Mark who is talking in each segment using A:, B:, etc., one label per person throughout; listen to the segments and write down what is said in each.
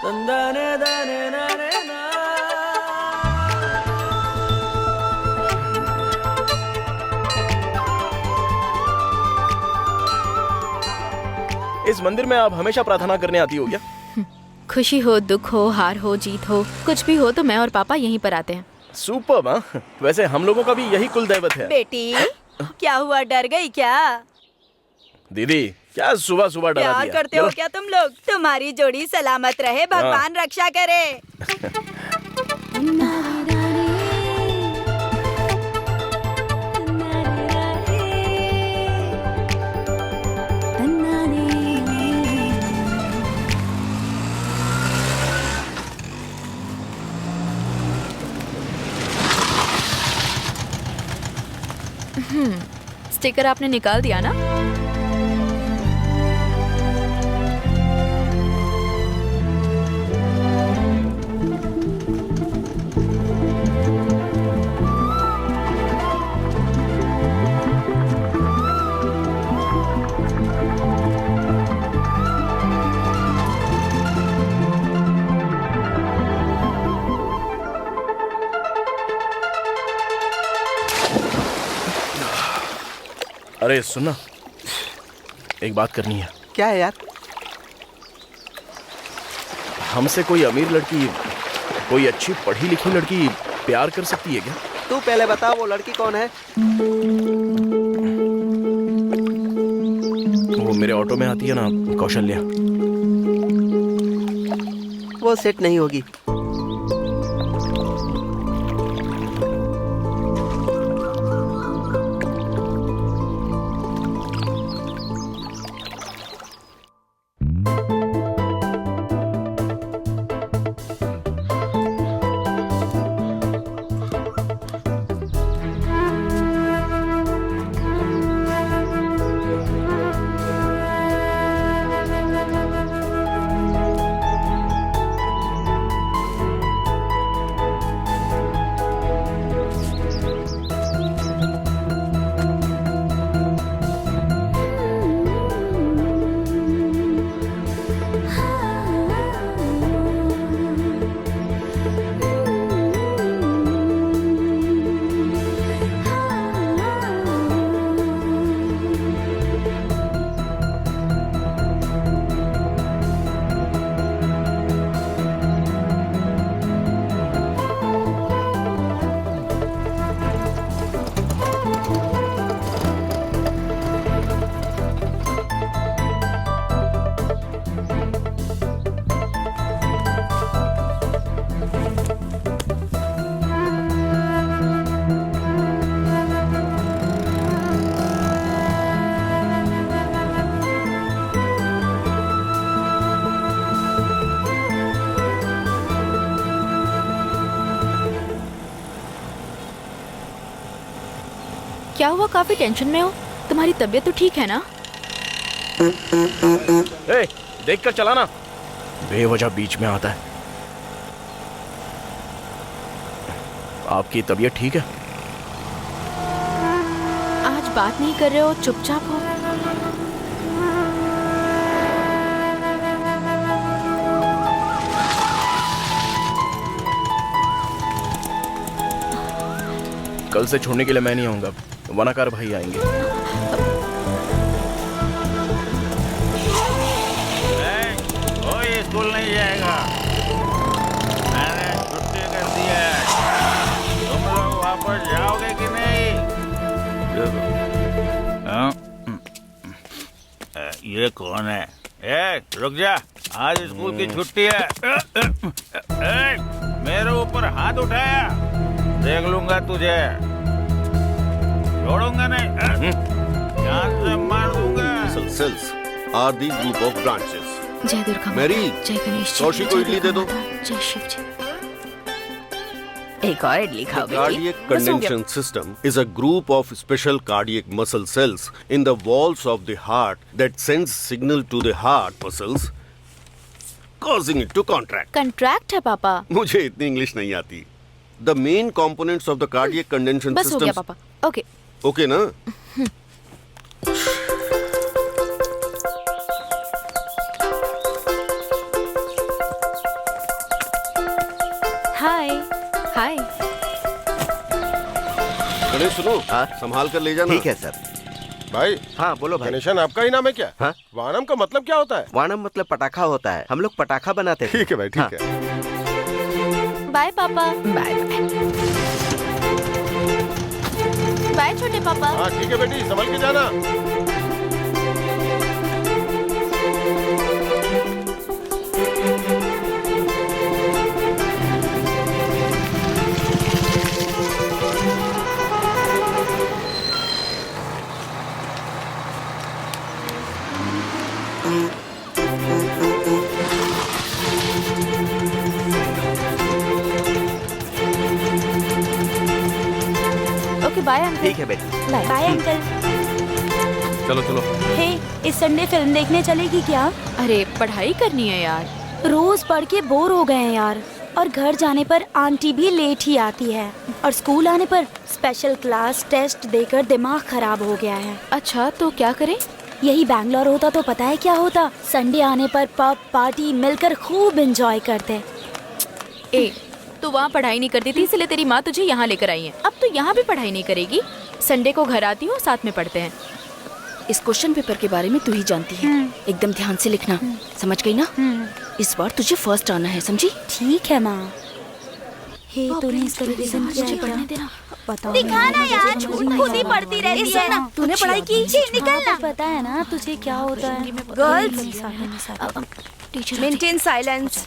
A: तंदाने दाने नाने ना।
B: इस मंदिर में आप हमेशा प्रार्थना करने आती हो क्या?
C: खुशी हो, दुख हो, हार हो, जीत हो, कुछ भी हो तो मैं और पापा यहीं पर आते हैं।
B: सुपर्ब। हाँ, वैसे हम लोगों का भी यही कुल दैवत है।
D: बेटी, क्या हुआ, डर गई क्या?
B: दीदी, क्या सुबह सुबह डरा
D: प्यार
B: दिया?
D: करते हो क्या तुम लोग? तुम्हारी जोड़ी सलामत रहे, भगवान रक्षा करे।
C: स्टिकर आपने निकाल दिया ना?
B: अरे सुनना, एक बात करनी है।
A: क्या है यार?
B: हमसे कोई अमीर लड़की, कोई अच्छी पढ़ी लिखी लड़की प्यार कर सकती है क्या?
A: तू पहले बता, वो लड़की कौन है?
B: वो मेरे ऑटो में आती है ना, कौशल्या।
A: वो सेट नहीं होगी।
C: क्या हुआ, काफी टेंशन में हो? तुम्हारी तबीयत तो ठीक है ना?
B: ए, देख कर चलाना, बेवजह बीच में आता है। आपकी तबीयत ठीक है?
C: आज बात नहीं कर रहे हो, चुपचाप हो।
B: कल से छोड़ने के लिए मैं नहीं आऊंगा, वनाकार भाई आएंगे।
E: कोई स्कूल नहीं जाएगा, मैंने छुट्टी कर दी है। तुम लोग वापस जाओगे कि नहीं? ये कौन है? ए, रुक जा, आज स्कूल की छुट्टी है। मेरे ऊपर हाथ उठाया, देख लूंगा तुझे, छोड़ूंगा नहीं, जान से मार दूंगा।
F: Cells are the group of branches.
C: जय दुर्गा माता,
F: मैरी,
C: जय गणेश जी,
F: कौशी को
C: जय
F: इडली
C: दुर्गा
F: दे दो।
C: माता, जय शिव जी।
D: एक और इडली खाओ
F: The
D: बेटी।
F: cardiac condension system is a group of special cardiac muscle cells in the walls of the heart that sends signal to the heart muscles, causing it to contract.
C: Contract है पापा।
F: मुझे इतनी इंग्लिश नहीं आती। The main components of the cardiac condension
C: बस हो गया
F: systems.
C: पापा। ओके।
F: Okay ना?
C: हाय हाय।
F: गणेश सुनो,
A: हाँ?
F: संभाल कर ले जाना।
A: ठीक है सर।
G: भाई,
A: हाँ बोलो भाई।
G: गणेशन आपका ही नाम है क्या?
A: हाँ?
G: वानम का मतलब क्या होता है?
A: वाणम मतलब पटाखा होता है, हम लोग पटाखा बनाते थे।
G: ठीक है भाई, ठीक
A: हाँ।
G: है।
C: बाय पापा। बाय बाय छोटे पापा।
G: हाँ ठीक है बेटी, संभल के जाना।
C: Okay bye uncle.
A: ठीक है बेटी।
D: Bye uncle.
B: चलो चलो।
D: हे, इस संडे फिल्म देखने चलेगी क्या?
C: अरे पढ़ाई करनी है यार।
D: रोज पढ़ के बोर हो गए हैं यार। और घर जाने पर आंटी भी लेट ही आती है। और स्कूल आने पर स्पेशल क्लास टेस्ट देकर दिमाग खराब हो गया है।
C: अच्छा तो क्या करें?
D: यही बैंगलोर होता तो पता है क्या होता? संडे आने पर पब पार्टी मिलकर खूब एंजॉय करते।
C: ए तू वहाँ पढ़ाई नहीं करती थी इसलिए तेरी माँ तुझे यहाँ लेकर आई है। अब तू यहाँ भी पढ़ाई नहीं करेगी। संडे को घर आती हूँ, साथ में पढ़ते हैं।
H: इस क्वेश्चन पेपर के बारे में तू ही जानती है। एकदम ध्यान से लिखना, समझ गई ना? इस बार तुझे फर्स्ट आना है, समझी?
D: ठीक है माँ। हे, तूने इसका रिवीजन किया है क्या?
H: देना।
D: बताओ।
I: दिखाना यार, खुद ही पढ़ती रहती है ना।
H: तूने पढ़ाई की?
I: निकलना।
D: पता है ना तुझे क्या होता है?
I: Girls,
H: teacher
I: maintain silence.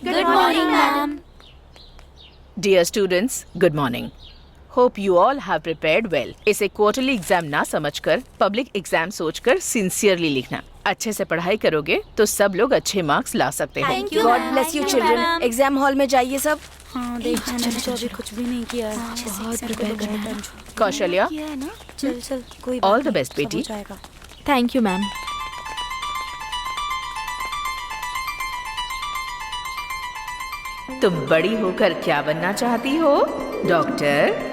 D: Good morning ma'am.
J: Dear students, good morning. Hope you all have prepared well. इसे क्वार्टरली एग्जाम ना समझकर पब्लिक एग्जाम सोचकर सिंसियरली लिखना। अच्छे से पढ़ाई करोगे तो सब लोग अच्छे मार्क्स ला सकते हैं।
I: Thank you. God bless you children. Exam hall में जाइए सब।
D: हाँ देख, मैंने तो अभी कुछ भी नहीं किया है।
C: बहुत प्रिपेयर करना है।
J: कौशल्या,
D: चल चल, कोई
J: All
D: बात
J: the
D: नहीं,
J: best,
D: सब हो
J: बेटी।
D: जाएगा।
C: Thank you ma'am.
J: तुम बड़ी होकर क्या बनना चाहती हो? डॉक्टर,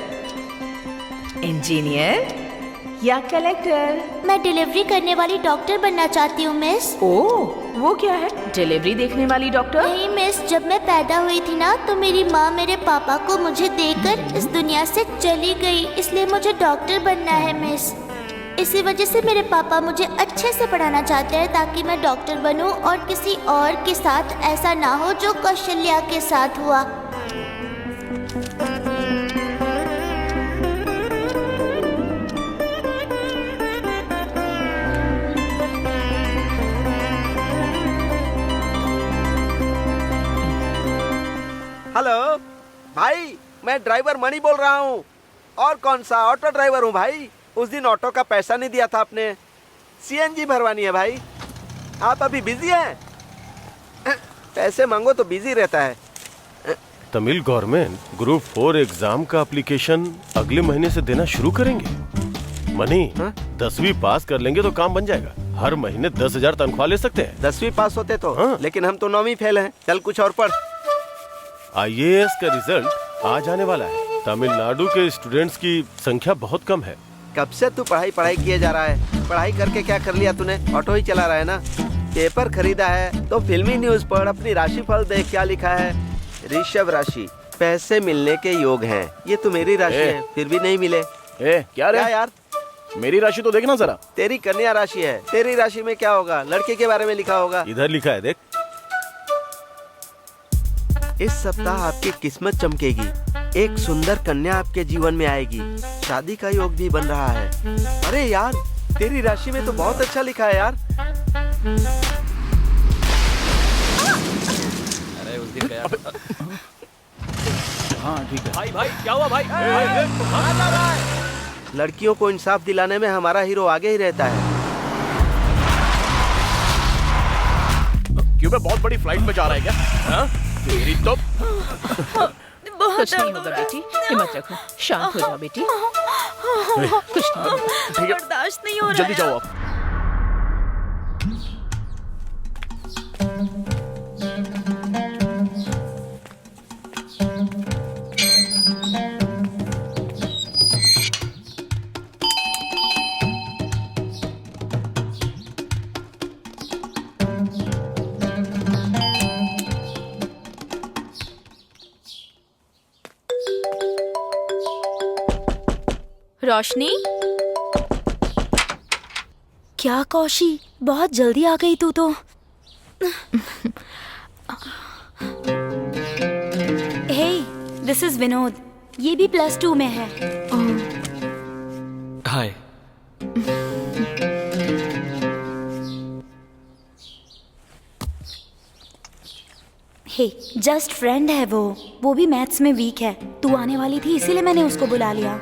J: इंजीनियर या कलेक्टर?
I: मैं डिलीवरी करने वाली डॉक्टर बनना चाहती हूँ मिस।
J: ओह, वो क्या है? डिलीवरी देखने वाली डॉक्टर?
I: नहीं मिस, जब मैं पैदा हुई थी ना तो मेरी माँ मेरे पापा को मुझे देकर इस दुनिया से चली गई, इसलिए मुझे डॉक्टर बनना है मिस। इसी वजह से मेरे पापा मुझे अच्छे से पढ़ाना चाहते हैं ताकि मैं डॉक्टर बनूं और किसी और के साथ ऐसा ना हो जो कौशल्या के साथ हुआ।
A: हेलो भाई, मैं ड्राइवर मणि बोल रहा हूँ। और कौन सा? ऑटो ड्राइवर हूँ भाई। उस दिन ऑटो का पैसा नहीं दिया था आपने, सीएनजी भरवानी है भाई। आप अभी बिजी हैं? पैसे मांगो तो बिजी रहता है।
G: तमिल गवर्नमेंट ग्रुप 4 एग्जाम का एप्लीकेशन अगले महीने से देना शुरू करेंगे। मनी, 10वीं पास कर लेंगे तो काम बन जाएगा। हर महीने 10,000 तनख्वाह ले सकते हैं।
A: 10वीं पास होते तो
G: हाँ।
A: लेकिन हम तो 9वीं फेल हैं। चल कुछ और पढ़।
G: IAS का रिजल्ट आ जाने वाला है। तमिलनाडु के स्टूडेंट्स की संख्या बहुत कम है।
A: कब से तू पढ़ाई किए जा रहा है? पढ़ाई करके क्या कर लिया तूने? ऑटो ही चला रहा है ना। पेपर खरीदा है तो फिल्मी न्यूज पढ़। अपनी राशिफल देख, क्या लिखा है? ऋषभ राशि, पैसे मिलने के योग हैं। ये तो मेरी राशि है, फिर भी नहीं मिले।
B: क्या रे?
A: क्या यार?
B: मेरी राशि तो देखना जरा।
A: तेरी कन्या राशि है। तेरी राशि में क्या होगा? लड़के के बारे में लिखा होगा।
G: इधर लिखा है, देख।
A: इस सप्ताह आपकी किस्मत चमकेगी। एक सुंदर कन्या आपके जीवन में आएगी। शादी का योग भी बन रहा है। अरे यार, तेरी राशि में तो बहुत अच्छा लिखा है यार।
B: अरे उस दिन गया। हाँ ठीक है। भाई भाई क्या हुआ भाई?
A: लड़कियों को इंसाफ दिलाने में हमारा हीरो आगे ही रहता है।
B: क्यों मैं बहुत बड़ी फ्लाइट में जा रहा है क्या? हाँ? तेरी तो
J: कुछ नहीं होगा बेटी, हिम्मत रखो, शांत हो जाओ बेटी। कुछ नहीं होगा।
B: ठीक है,
I: बर्दाश्त नहीं हो रहा।
B: जल्दी जाओ आप।
C: रोशनी,
D: क्या कौशी, बहुत जल्दी आ गई तू तो। हे, दिस इज विनोद। ये भी +2 में है।
K: हाय।
D: हे, जस्ट फ्रेंड है वो भी मैथ्स में वीक है। तू आने वाली थी इसीलिए मैंने उसको बुला लिया।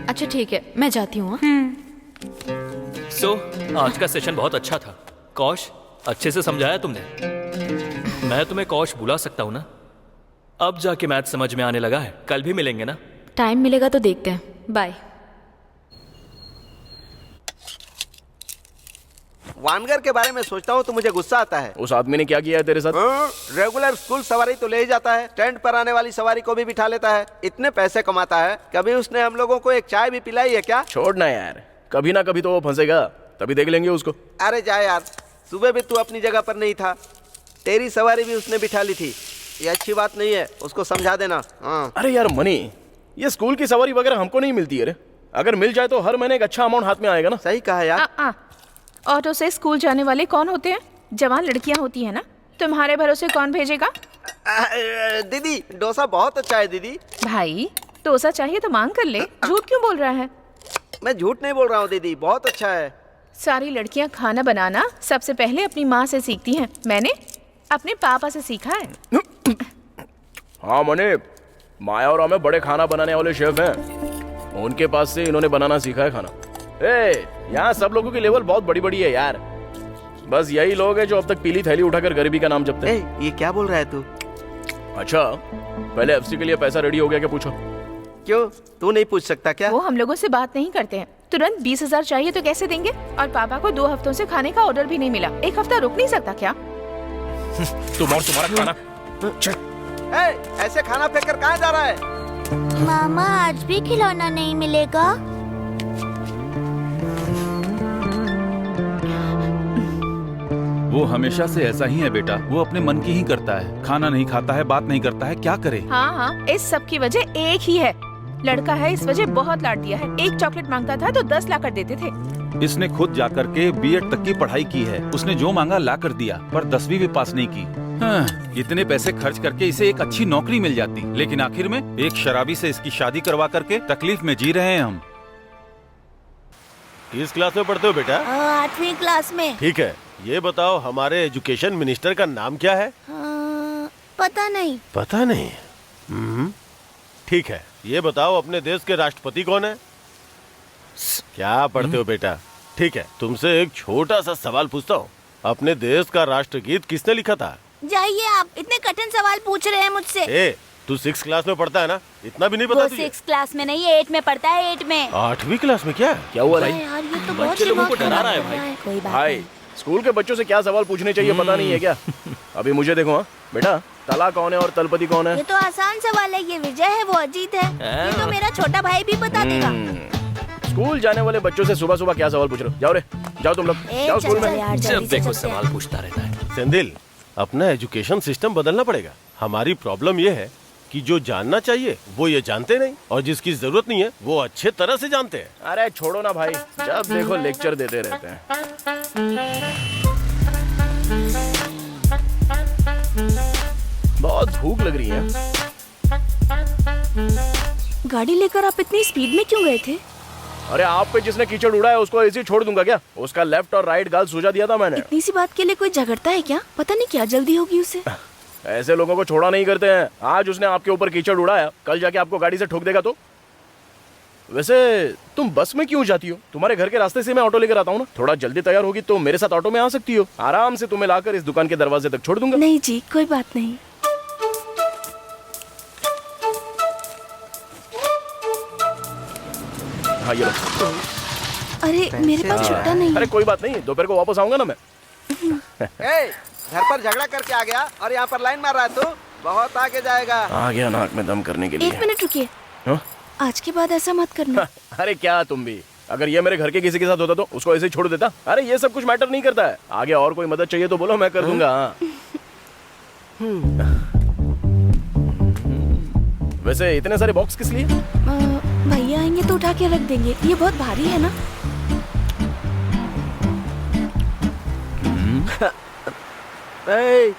C: अच्छा ठीक है, मैं जाती हूँ।
K: सो आज का सेशन बहुत अच्छा था। कौश, अच्छे से समझाया तुमने। मैं तुम्हें कौश बुला सकता हूँ ना? अब जाके मैथ समझ में आने लगा है। कल भी मिलेंगे ना?
C: टाइम मिलेगा तो देखते हैं। बाय।
A: वानगर के बारे में सोचता हूँ तो मुझे गुस्सा आता है।
B: उस आदमी ने क्या किया है तेरे साथ?
A: रेगुलर स्कूल सवारी तो ले ही जाता है, टेंट पर आने वाली सवारी को भी बिठा लेता है। इतने पैसे कमाता है, कभी उसने हम लोगों को एक चाय भी पिलाई है क्या?
B: छोड़ना यार, कभी ना कभी तो वो फंसेगा, तभी देख लेंगे उसको।
A: अरे जा यार, सुबह भी तू अपनी जगह पर नहीं था, तेरी सवारी भी उसने बिठा ली थी। ये अच्छी बात नहीं है, उसको समझा देना। हाँ।
B: अरे यार मनी, ये स्कूल की सवारी वगैरह हमको नहीं मिलती है रे। अगर मिल जाए तो हर महीने एक अच्छा अमाउंट हाथ में आएगा ना।
A: सही कहा यार।
J: ऑटो से स्कूल जाने वाले कौन होते हैं? जवान लड़कियां होती है ना। तुम्हारे भरोसे कौन भेजेगा?
A: दीदी, डोसा बहुत अच्छा है दीदी।
J: भाई, डोसा चाहिए तो मांग कर ले। झूठ क्यों बोल रहा है?
A: मैं झूठ नहीं बोल रहा हूँ दीदी, बहुत अच्छा है।
J: सारी लड़कियां खाना बनाना सबसे पहले अपनी माँ से सीखती हैं। मैंने अपने पापा से सीखा है।
B: हाँ मने, माया और हमें बड़े खाना बनाने वाले शेफ हैं, उनके पास से इन्होंने बनाना सीखा है खाना। यहाँ सब लोगों की लेवल बहुत बड़ी बड़ी है यार। बस यही लोग हैं जो अब तक पीली थैली उठाकर गरीबी का नाम जपते हैं।
A: ये क्या बोल रहा है तू?
B: अच्छा, पहले एफसी के लिए पैसा रेडी हो गया क्या पूछो?
A: क्यों, तू नहीं पूछ सकता क्या?
J: वो हम लोगों से बात नहीं करते हैं। तुरंत 20,000 चाहिए तो कैसे देंगे? और पापा को 2 हफ्तों से खाने का ऑर्डर भी नहीं मिला। 1 हफ्ता रुक नहीं सकता क्या?
B: तुम और तुम्हारा खाना।
A: ऐसे खाना फेंक कर कहाँ जा रहा है?
I: मामा, आज भी खिलौना नहीं मिलेगा?
L: वो हमेशा से ऐसा ही है बेटा। वो अपने मन की ही करता है, खाना नहीं खाता है, बात नहीं करता है, क्या करे?
J: हाँ, इस सब की वजह एक ही है। लड़का है, इस वजह बहुत लाड दिया है। 1 चॉकलेट मांगता था तो 10 ला कर देते थे।
L: इसने खुद जाकर के बीएड तक की पढ़ाई की है। उसने जो मांगा ला कर दिया, पर 10वीं भी पास नहीं की। हाँ, इतने पैसे खर्च करके इसे एक अच्छी नौकरी मिल जाती, लेकिन आखिर में एक शराबी से इसकी शादी करवा करके तकलीफ में जी रहे हैं हम।
G: किस क्लास में पढ़ते हो बेटा?
I: 8वीं क्लास में।
G: ठीक है, ये बताओ हमारे एजुकेशन मिनिस्टर का नाम क्या है?
I: पता नहीं।
G: पता नहीं? ठीक है, ये बताओ अपने देश के राष्ट्रपति कौन है? क्या पढ़ते हो बेटा? ठीक है, तुमसे एक छोटा सा सवाल पूछता हूँ। अपने देश का राष्ट्रगीत किसने लिखा था?
I: जाइए, आप इतने कठिन सवाल पूछ रहे हैं मुझसे।
G: तू 6 क्लास में पढ़ता है ना? इतना भी नहीं पता तुझे?
D: 6 क्लास में नहीं, 8 में पढ़ता है। 8 में।
G: 8वीं क्लास में? क्या हुआ भाई?
I: यार, ये तो
K: बच्चे लोगों को डरा रहा है भाई।
D: कोई बात
B: भाई, स्कूल के बच्चों से क्या सवाल पूछने चाहिए पता नहीं है क्या? अभी मुझे देखो। हाँ बेटा, तला कौन है और तलपति कौन है?
I: ये तो आसान सवाल है। ये विजय है, वो अजीत है। ये तो मेरा छोटा भाई भी बता देगा।
B: स्कूल जाने वाले बच्चों से सुबह सुबह क्या सवाल पूछ रहे हो? जाओ रे, जाओ तुम लोग, जाओ स्कूल में।
K: जब देखो सवाल पूछता रहता है।
G: सेंधिल, अपना एजुकेशन सिस्टम बदलना पड़ेगा। हमारी प्रॉब्लम ये है कि जो जानना चाहिए वो ये जानते नहीं, और जिसकी जरूरत नहीं है वो अच्छे तरह से जानते हैं।
B: अरे छोड़ो ना भाई, जब देखो लेक्चर देते रहते हैं। बहुत भूख लग रही है।
H: गाड़ी लेकर आप इतनी स्पीड में क्यों गए थे?
B: अरे आप पे जिसने कीचड़ उड़ाया उसको ऐसे ही छोड़ दूंगा क्या? उसका लेफ्ट और राइट गाल सूजा दिया था मैंने।
H: इतनी सी बात के लिए कोई झगड़ता है क्या? पता नहीं क्या जल्दी होगी उसे।
B: ऐसे लोगों को छोड़ा नहीं करते हैं। आज उसने आपके ऊपर कीचड़ उड़ाया, कल जाके आपको गाड़ी से ठोक देगा तो वैसे तुम बस में क्यों जाती हो? तुम्हारे घर के रास्ते से मैं ऑटो लेकर आता हूँ ना। थोड़ा जल्दी तैयार होगी तो मेरे साथ ऑटो में आ सकती हो। आराम से तुम्हें लाकर इस दुकान के दरवाजे तक छोड़ दूंगा।
H: नहीं जी, कोई बात नहीं।
B: हाँ ये लो।
H: अरे मेरे पास छुट्टा नहीं।
B: अरे कोई बात नहीं, दोपहर को वापस आऊंगा ना मैं।
A: ए, घर पर झगड़ा करके आ गया और यहाँ पर लाइन मार रहा है तू। बहुत आगे जाएगा।
B: आ गया नाक में दम करने के लिए।
H: 1 मिनट रुकिए।
B: हाँ?
H: आज के बाद ऐसा मत करना।
B: अरे क्या तुम भी, अगर ये मेरे घर के किसी के साथ होता तो उसको ऐसे ही छोड़ देता। अरे ये सब कुछ मैटर नहीं करता है। आगे और कोई मदद चाहिए तो बोलो, मैं कर दूंगा। वैसे इतने सारे बॉक्स किस लिए?
H: भैया आएंगे तो उठा के रख देंगे, ये बहुत भारी है ना।
A: ए,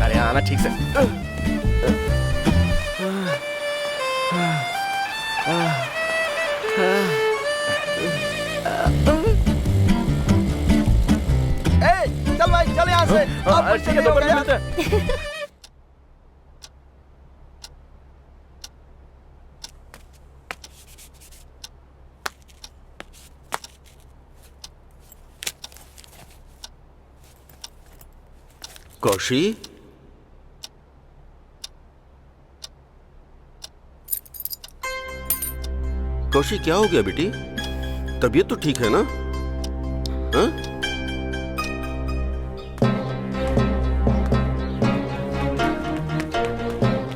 B: अरे आना ठीक से।
A: चल भाई चल यहाँ से। अब
B: ठीक है, दोपहर में मिलते हैं।
F: कौशी, कौशी क्या हो गया बेटी? तबीयत तो ठीक है ना? हाँ?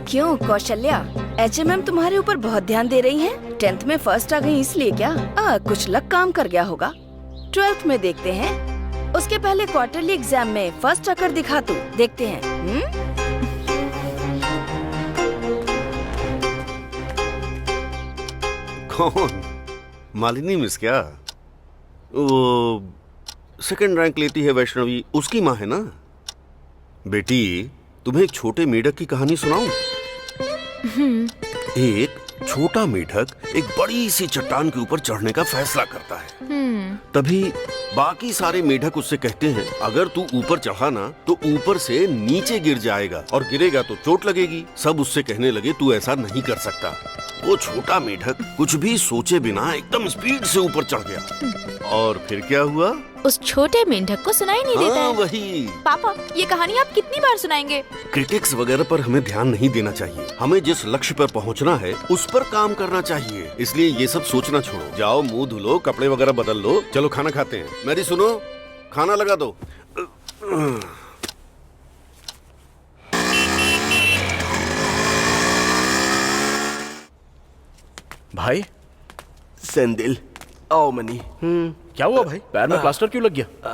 H: क्यों कौशल्या, HMM तुम्हारे ऊपर बहुत ध्यान दे रही हैं? 10th में फर्स्ट आ गई इसलिए क्या? कुछ लक काम कर गया होगा। 12th में देखते हैं। उसके पहले क्वार्टरली एग्जाम में फर्स्ट आकर दिखा तू, देखते हैं।
F: कौन? मालिनी मिस क्या? वो सेकंड रैंक लेती है वैष्णवी, उसकी माँ है ना? बेटी तुम्हें एक छोटे मेढक की कहानी सुनाऊं? एक छोटा मेढक एक बड़ी सी चट्टान के ऊपर चढ़ने का फैसला करता है। तभी बाकी सारे मेढक उससे कहते हैं, अगर तू ऊपर चढ़ा ना तो ऊपर से नीचे गिर जाएगा और गिरेगा तो चोट लगेगी। सब उससे कहने लगे तू ऐसा नहीं कर सकता। वो छोटा मेढक कुछ भी सोचे बिना एकदम स्पीड से ऊपर चढ़ गया। और फिर क्या हुआ?
C: उस छोटे मेंढक को सुनाई नहीं देता है।
F: वही।
C: पापा, ये कहानी आप कितनी बार सुनाएंगे?
F: क्रिटिक्स वगैरह पर हमें ध्यान नहीं देना चाहिए। हमें जिस लक्ष्य पर पहुंचना है उस पर काम करना चाहिए। इसलिए ये सब सोचना छोड़ो। जाओ मुंह धुलो, कपड़े वगैरह बदल लो, चलो खाना खाते हैं। मेरी सुनो, खाना लगा दो।
B: भाई
A: सेंदिल, आओ मनी।
B: क्या हुआ भाई? पैर में प्लास्टर क्यों लग गया?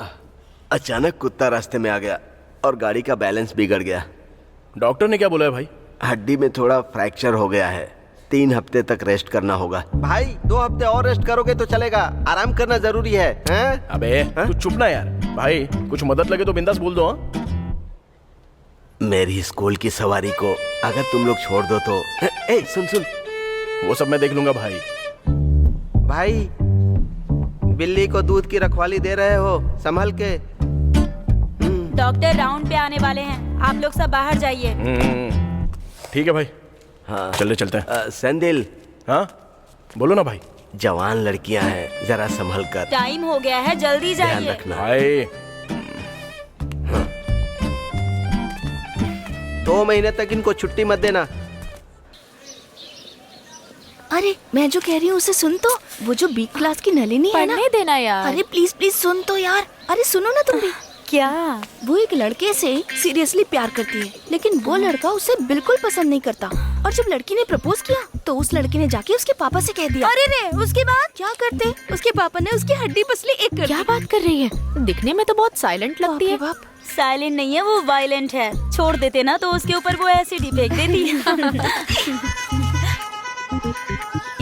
A: अचानक कुत्ता रास्ते में आ गया और गाड़ी का बैलेंस बिगड़ गया।
B: डॉक्टर ने क्या बोला है भाई?
A: हड्डी में थोड़ा फ्रैक्चर हो गया है। 3 हफ्ते तक रेस्ट करना होगा। भाई 2 हफ्ते और रेस्ट करोगे तो चलेगा। आराम करना जरूरी है, हैं?
B: अबे तू चुप ना यार। भाई कुछ मदद लगे तो बिंदास बोल दो। हाँ,
A: मेरी स्कूल की सवारी को अगर तुम लोग छोड़ दो तो। ए, सुन सुन,
B: वो सब मैं देख लूंगा भाई।
A: भाई बिल्ली को दूध की रखवाली दे रहे हो, संभल के।
D: डॉक्टर राउंड पे आने वाले हैं, आप लोग सब बाहर जाइए।
B: ठीक है भाई।
A: हाँ
B: चलते हैं।
A: सेंदिल।
B: हाँ बोलो ना भाई।
A: जवान लड़कियां हैं, जरा संभल कर।
D: टाइम हो गया है, जल्दी
A: ध्यान
D: जाइए।
A: रखना
B: भाई।
A: 2 महीने तक इनको छुट्टी मत देना।
H: अरे मैं जो कह रही हूँ उसे सुन तो। वो जो बी क्लास की नलिनी है ना,
C: पढ़ने देना यार।
H: अरे प्लीज प्लीज सुन तो यार। अरे सुनो ना तुम भी।
D: क्या?
H: वो एक लड़के से सीरियसली प्यार करती है, लेकिन वो लड़का उसे बिल्कुल पसंद नहीं करता। और जब लड़की ने प्रपोज किया तो उस लड़के ने जाके उसके पापा से कह दिया।
D: अरे रे, उसके बाद
H: क्या करते? उसके पापा ने उसकी हड्डी पसली एक कर
C: क्या बात कर रही है? दिखने में तो बहुत साइलेंट लगती है।
H: बाप।
D: साइलेंट नहीं है, वो वायलेंट है। छोड़ देते ना तो उसके ऊपर वो एसिड ही फेंक देती।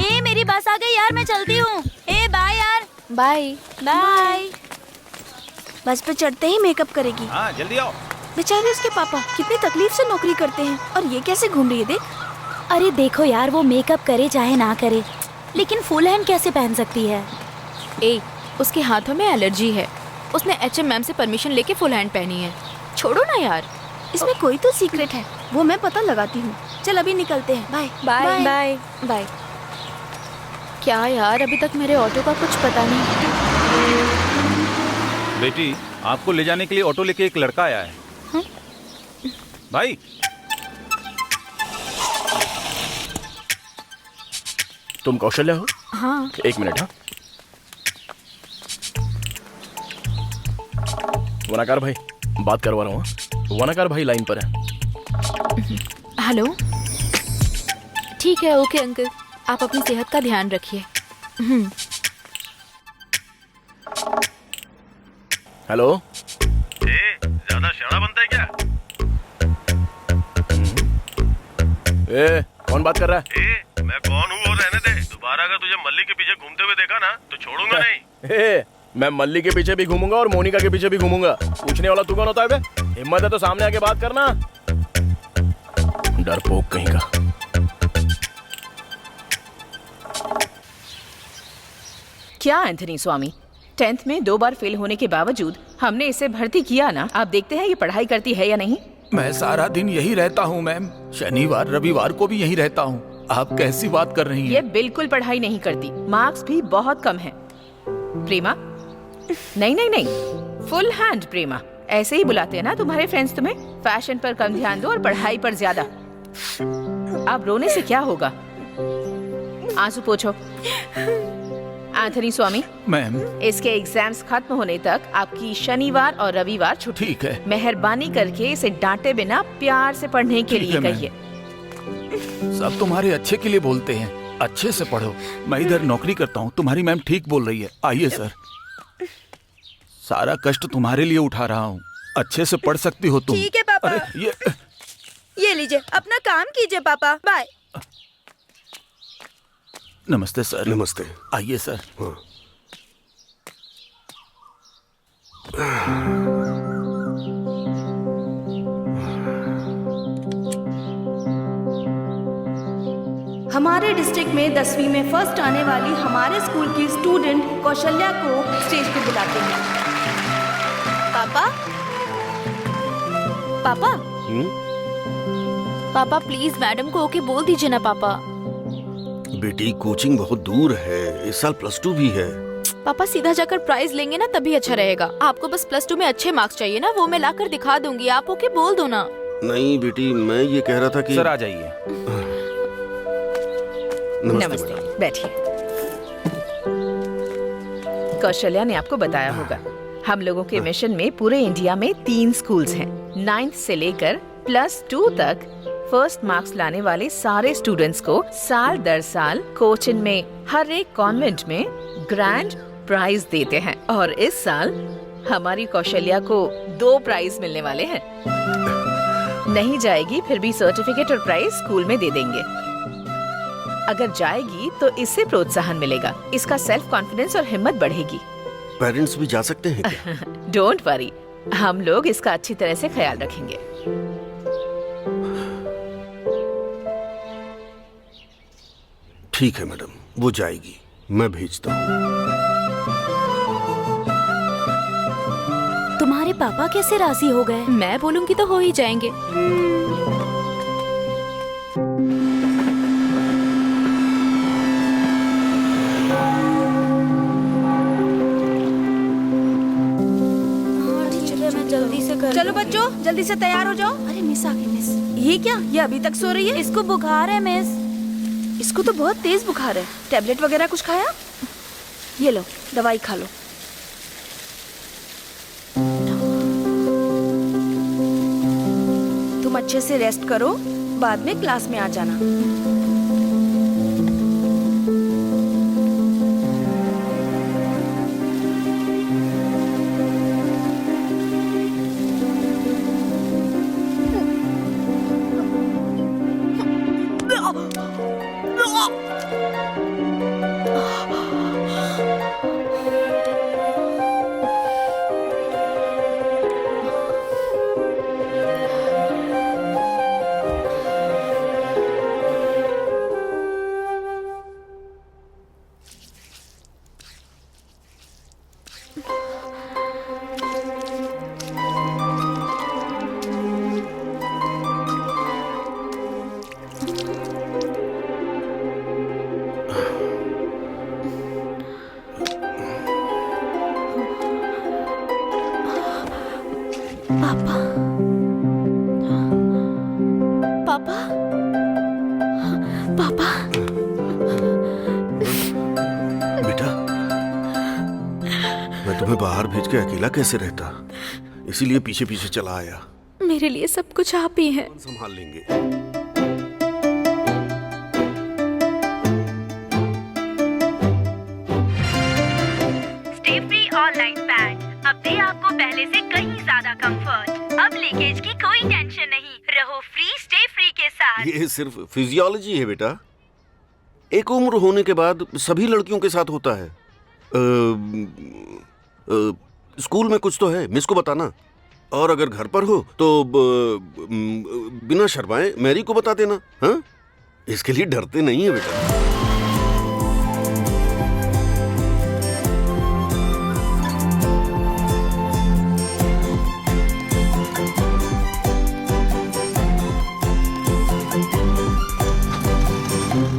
D: ए मेरी बस आ गई यार, मैं चलती हूँ। ए बाय यार।
C: Bye
D: bye.
H: बस पे चढ़ते ही मेकअप करेगी।
L: हाँ जल्दी आओ।
H: बेचारे उसके पापा कितनी तकलीफ से नौकरी करते हैं और ये कैसे घूम रही है देख।
D: अरे देखो यार, वो मेकअप करे चाहे ना करे, लेकिन फुल हैंड कैसे पहन सकती है?
C: ए, उसके हाथों में एलर्जी है। उसने HMM से परमिशन लेके फुल हैंड पहनी है। छोड़ो ना यार।
H: इसमें कोई तो सीक्रेट है, वो मैं पता लगाती हूँ। चल अभी निकलते हैं, बाय
D: बाय बाय बाय।
C: क्या यार, अभी तक मेरे ऑटो का कुछ पता नहीं।
L: बेटी, आपको ले जाने के लिए ऑटो लेके एक लड़का आया है। भाई,
B: तुम कौशल्या हो?
C: हाँ।
B: एक मिनट। हाँ, वनाकार भाई बात करवा रहा हूँ। वनाकार भाई लाइन पर है।
C: हेलो। ठीक है, ओके अंकल, आप अपनी सेहत का ध्यान रखिए।
B: हेलो।
G: ज्यादा शाना बनता है क्या?
B: ए, कौन बात कर रहा है?
G: मैं कौन हूँ वो रहने दे। दोबारा अगर तुझे मल्ली के पीछे घूमते हुए देखा ना तो छोड़ूंगा नहीं।
B: मैं मल्ली के पीछे भी घूमूंगा और मोनिका के पीछे भी घूमूंगा। पूछने वाला तू कौन होता है बे? हिम्मत है तो सामने आके बात करना। डरपोक कहीं का।
J: क्या एंथनी स्वामी, 10th में 2 बार फेल होने के बावजूद हमने इसे भर्ती किया ना। आप देखते हैं ये पढ़ाई करती है या नहीं।
L: मैं सारा दिन यही रहता हूँ मैम, शनिवार रविवार को भी यही रहता हूँ। आप कैसी बात कर रही हैं?
J: ये बिल्कुल पढ़ाई नहीं करती, मार्क्स भी बहुत कम हैं। प्रेमा, नहीं नहीं नहीं, फुल हैंड प्रेमा, ऐसे ही बुलाते हैं ना तुम्हारे फ्रेंड्स तुम्हें। फैशन पर कम ध्यान दो और पढ़ाई पर ज्यादा। अब रोने से क्या होगा, आंसू पोंछो। एंथनी स्वामी
L: मैम,
J: इसके एग्जाम्स खत्म होने तक आपकी शनिवार और रविवार छुट्टी।
L: ठीक है।
J: मेहरबानी करके इसे डांटे बिना प्यार से पढ़ने के लिए कहिए।
L: सब तुम्हारे अच्छे के लिए बोलते हैं, अच्छे से पढ़ो। मैं इधर नौकरी करता हूँ, तुम्हारी मैम ठीक बोल रही है। आइए सर, सारा कष्ट तुम्हारे लिए उठा रहा हूँ, अच्छे से पढ़ सकती हो तुम।
D: ठीक है पापा।
L: अरे
D: ये लीजिए, अपना काम कीजिए पापा। बाय।
L: नमस्ते सर।
F: नमस्ते।
L: आइए सर।
F: हाँ।
H: हमारे डिस्ट्रिक्ट में 10वीं में फर्स्ट आने वाली हमारे स्कूल की स्टूडेंट कौशल्या को स्टेज पे बुलाते हैं।
D: पापा, पापा,
C: पापा प्लीज मैडम को ओके बोल दीजिए ना पापा।
F: बेटी, कोचिंग बहुत दूर है, इस साल +2 भी है।
C: पापा सीधा जाकर प्राइज लेंगे ना तभी अच्छा रहेगा। आपको बस +2 में अच्छे मार्क्स चाहिए ना, वो मैं लाकर दिखा दूंगी। आप ओके बोल दो ना।
F: नहीं बेटी, मैं ये कह रहा था कि
L: सर आ जाइए।
J: नमस्ते, बैठिए। कौशल्या ने आपको बताया होगा, हम लोगों के मिशन में पूरे इंडिया में 3 स्कूल्स हैं। 9th से लेकर +2 तक फर्स्ट मार्क्स लाने वाले सारे स्टूडेंट्स को साल दर साल कोचिन में हर एक कॉन्वेंट में ग्रैंड प्राइज देते हैं। और इस साल हमारी कौशल्या को 2 प्राइज मिलने वाले हैं। नहीं जाएगी फिर भी सर्टिफिकेट और प्राइज स्कूल में दे देंगे। अगर जाएगी तो इससे प्रोत्साहन मिलेगा, इसका सेल्फ कॉन्फिडेंस और हिम्मत बढ़ेगी।
F: पेरेंट्स भी जा सकते हैं क्या?
J: डोंट वरी, हम लोग इसका अच्छी तरह से ख्याल रखेंगे।
F: ठीक है मैडम, वो जाएगी, मैं भेजता हूँ।
D: तुम्हारे पापा कैसे राजी हो गए?
C: मैं बोलूंगी तो हो ही जाएंगे।
D: जल्दी से कर।
H: चलो बच्चों, जल्दी से तैयार हो जाओ। अरे मिस आ गई मिस। ये क्या, ये अभी तक सो रही है?
D: इसको बुखार है मिस।
H: इसको तो बहुत तेज बुखार है। टैबलेट वगैरह कुछ खाया? ये लो, दवाई खा लो। तुम अच्छे से रेस्ट करो, बाद में क्लास में आ जाना।
D: पापा पापा
F: बेटा, मैं तुम्हें बाहर भेज के अकेला कैसे रहता, इसीलिए पीछे पीछे चला आया।
C: मेरे लिए सब कुछ आप ही हैं।
F: संभाल लेंगे।
D: स्टे फ्री ऑनलाइन पैड अब दे आपको पहले से कहीं ज्यादा कंफर्ट। अब लीकेज की कोई टेंशन नहीं, रहो फ्री स्टे फ्री के साथ।
F: ये सिर्फ फिजियोलॉजी है बेटा, एक उम्र होने के बाद सभी लड़कियों के साथ होता है। स्कूल में कुछ तो है, मिस को बताना, और अगर घर पर हो तो बिना शर्माए मैरी को बता देना। हाँ, इसके लिए डरते नहीं है बेटा।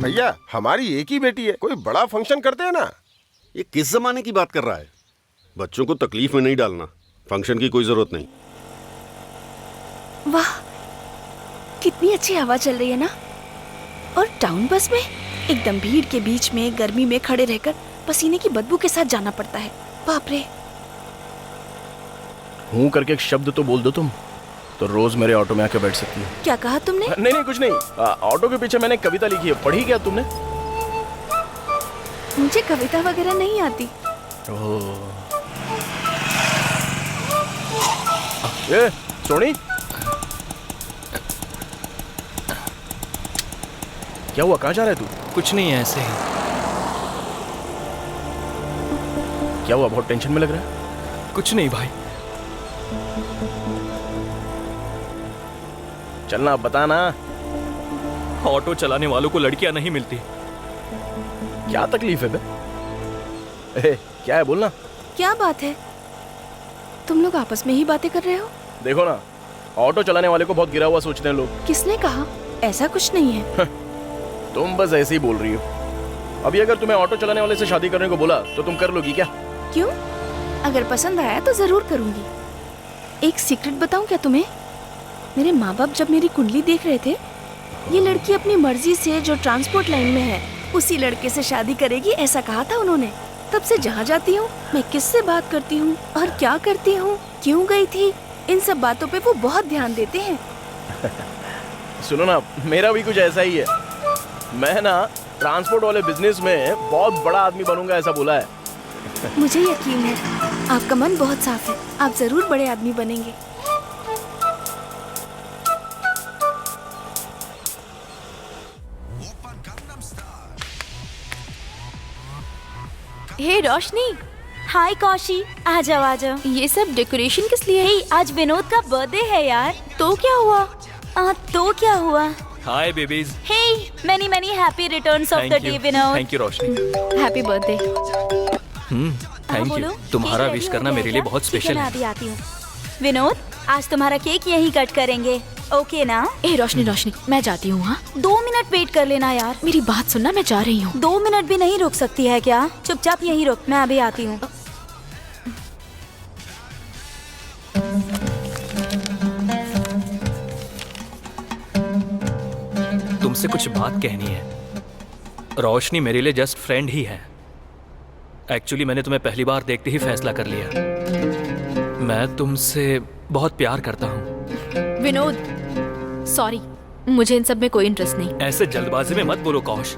M: भैया, हमारी एक ही बेटी है, कोई बड़ा फंक्शन करते हैं ना।
F: ये किस जमाने की बात कर रहा है? बच्चों को तकलीफ में नहीं डालना, फंक्शन की कोई जरूरत नहीं।
H: वाह, कितनी अच्छी हवा चल रही है ना। और टाउन बस में एकदम भीड़ के बीच में गर्मी में खड़े रहकर पसीने की बदबू के साथ जाना पड़ता है। बाप रे।
B: हूं करके एक शब्द तो बोल दो तुम, तो रोज मेरे ऑटो में आके बैठ सकती हो।
H: क्या कहा तुमने?
B: नहीं कुछ नहीं। ऑटो के पीछे मैंने कविता लिखी है, पढ़ी क्या तुमने?
H: मुझे कविता वगैरह नहीं आती।
B: ए, सोनी, क्या हुआ? कहाँ जा रहा है तू?
K: कुछ नहीं है, ऐसे ही।
B: क्या हुआ? बहुत टेंशन में लग रहा है।
K: कुछ नहीं भाई।
B: चलना, अब बता ना।
K: ऑटो चलाने वालों को लड़कियां नहीं मिलती।
B: क्या तकलीफ है बे? क्या है, बोलना।
H: क्या बात है? तुम लोग आपस में ही बातें कर रहे हो?
B: देखो ना, ऑटो चलाने वाले को बहुत गिरा हुआ सोचते हैं लोग।
H: किसने कहा? ऐसा कुछ नहीं है।
B: तुम बस ऐसे ही बोल रही हो। अभी अगर तुम्हें ऑटो चलाने वाले से शादी करने को बोला तो तुम कर लोगी क्या?
H: क्यों? अगर पसंद आया तो जरूर करूंगी। एक सीक्रेट बताऊं क्या तुम्हें? मेरे माँ बाप जब मेरी कुंडली देख रहे थे, ये लड़की अपनी मर्जी से जो ट्रांसपोर्ट लाइन में है उसी लड़के से शादी करेगी, ऐसा कहा था उन्होंने। तब से जहाँ जाती हूँ, मैं किससे बात करती हूँ और क्या करती हूँ, क्यों गई थी, इन सब बातों पे वो बहुत ध्यान देते हैं।
B: सुनो ना, मेरा भी कुछ ऐसा ही है। मैं ना ट्रांसपोर्ट वाले बिजनेस में बहुत बड़ा आदमी बनूंगा, ऐसा बोला है।
H: मुझे यकीन है, आपका मन बहुत साफ है, आप जरूर बड़े आदमी बनेंगे।
C: हे रोशनी।
D: हाय कौशी, आ जाओ आ जाओ।
C: ये सब डेकोरेशन किस लिए है?
D: हे, आज विनोद का बर्थडे है यार।
C: तो क्या हुआ?
D: तो क्या हुआ?
K: Hi babies.
D: Hey, many many happy returns of the day Vinod.
K: Thank you Roshni.
C: Happy birthday.
K: Thank you. तुम्हारा विश करना मेरे लिए बहुत स्पेशल है।
D: अभी आती हूँ। विनोद, आज तुम्हारा केक यहीं कट करेंगे, ओके ना?
C: ए रोशनी, मैं जाती हूँ। हाँ,
D: 2 मिनट वेट कर लेना यार।
C: मेरी बात सुनना, मैं जा रही हूँ।
D: 2 मिनट भी नहीं रुक सकती है क्या? चुपचाप यहीं रुक, मैं अभी आती हूँ।
K: तुमसे कुछ बात कहनी है। रोशनी मेरे लिए जस्ट फ्रेंड ही है। एक्चुअली मैंने तुम्हें पहली बार देखते ही फैसला कर लिया। मैं तुमसे बहुत प्यार करता हूँ।
C: विनोद, सॉरी, मुझे इन सब में कोई इंटरेस्ट नहीं।
K: ऐसे जल्दबाजी में मत बोलो कौश।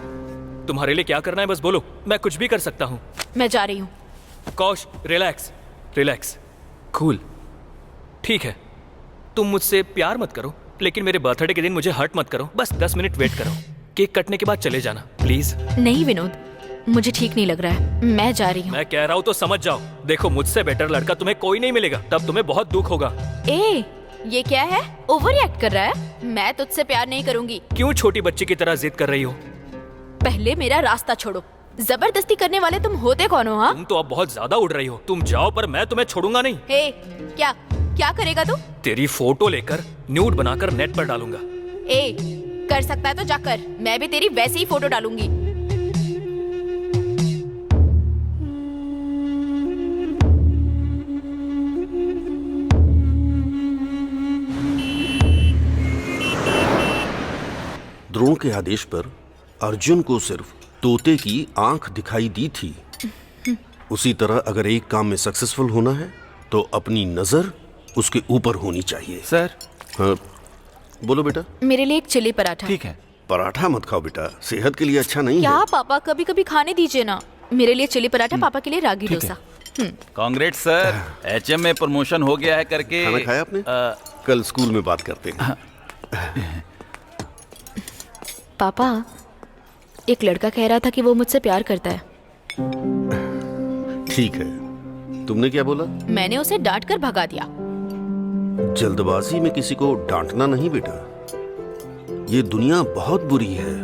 K: तुम्हारे लिए क्या करना है बस बोलो, मैं कुछ भी कर सकता हूँ।
C: मैं जा रही हूँ।
K: कौश, रिलैक्स रिलैक्स, कूल। ठीक है, तुम मुझसे प्यार मत करो, लेकिन मेरे बर्थडे के दिन मुझे हर्ट मत करो। बस 10 मिनट वेट करो, केक कटने के बाद चले जाना प्लीज।
C: नहीं विनोद, मुझे ठीक नहीं लग रहा है, मैं जा रही हूँ।
K: मैं कह रहा हूँ तो समझ जाओ। देखो, मुझसे बेटर लड़का तुम्हें कोई नहीं मिलेगा, तब तुम्हें बहुत दुख होगा।
C: ए, ये क्या है? ओवर रिएक्ट कर रहा है? मैं तुझसे प्यार नहीं करूंगी।
K: क्यों छोटी बच्ची की तरह जिद कर रही हो?
C: पहले मेरा रास्ता छोड़ो। जबरदस्ती करने वाले तुम होते कौन हो? हाँ,
K: तुम तो अब बहुत ज्यादा उड़ रही हो। तुम जाओ, पर मैं तुम्हें छोड़ूंगा नहीं।
C: हे, क्या करेगा तू?
K: तेरी फोटो लेकर न्यूड बनाकर नेट पर डालूंगा।
C: ए, कर सकता है तो जाकर, मैं भी तेरी वैसी ही फोटो डालूंगी।
F: द्रोण के आदेश पर अर्जुन को सिर्फ तोते की आंख दिखाई दी थी, उसी तरह अगर एक काम में सक्सेसफुल होना है तो अपनी नजर उसके ऊपर होनी चाहिए।
L: सर।
F: हाँ, बोलो बेटा।
C: मेरे लिए एक चिली पराठा।
L: ठीक है।
F: पराठा मत खाओ बेटा, सेहत के लिए अच्छा नहीं
C: क्या
F: है।
C: पापा, कभी कभी खाने दीजिए ना। मेरे लिए चिली पराठा, पापा के लिए ragi dosa.
L: Congrats sir, HM में प्रमोशन हो गया है करके।
F: खाना खाया आपने? कल स्कूल में बात करते हैं।
C: पापा, एक लड़का कह रहा था कि वो मुझसे प्यार करता है।
F: ठीक है, तुमने क्या बोला?
C: मैंने उसे डांट कर भगा दिया।
F: जल्दबाजी में किसी को डांटना नहीं बेटा, ये दुनिया बहुत बुरी है।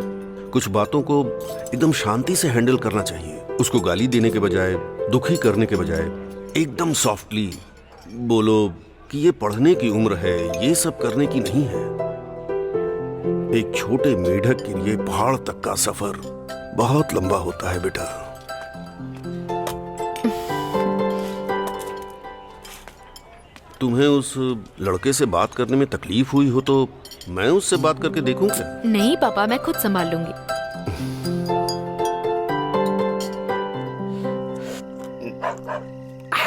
F: कुछ बातों को एकदम शांति से हैंडल करना चाहिए। उसको गाली देने के बजाय, दुखी करने के बजाय एकदम सॉफ्टली बोलो कि ये पढ़ने की उम्र है, ये सब करने की नहीं है। एक छोटे मेढक के लिए पहाड़ तक का सफर बहुत लंबा होता है बेटा। तुम्हें उस लड़के से बात करने में तकलीफ हुई हो तो मैं उससे बात करके देखूं क्या?
C: नहीं पापा, मैं खुद संभाल लूंगी।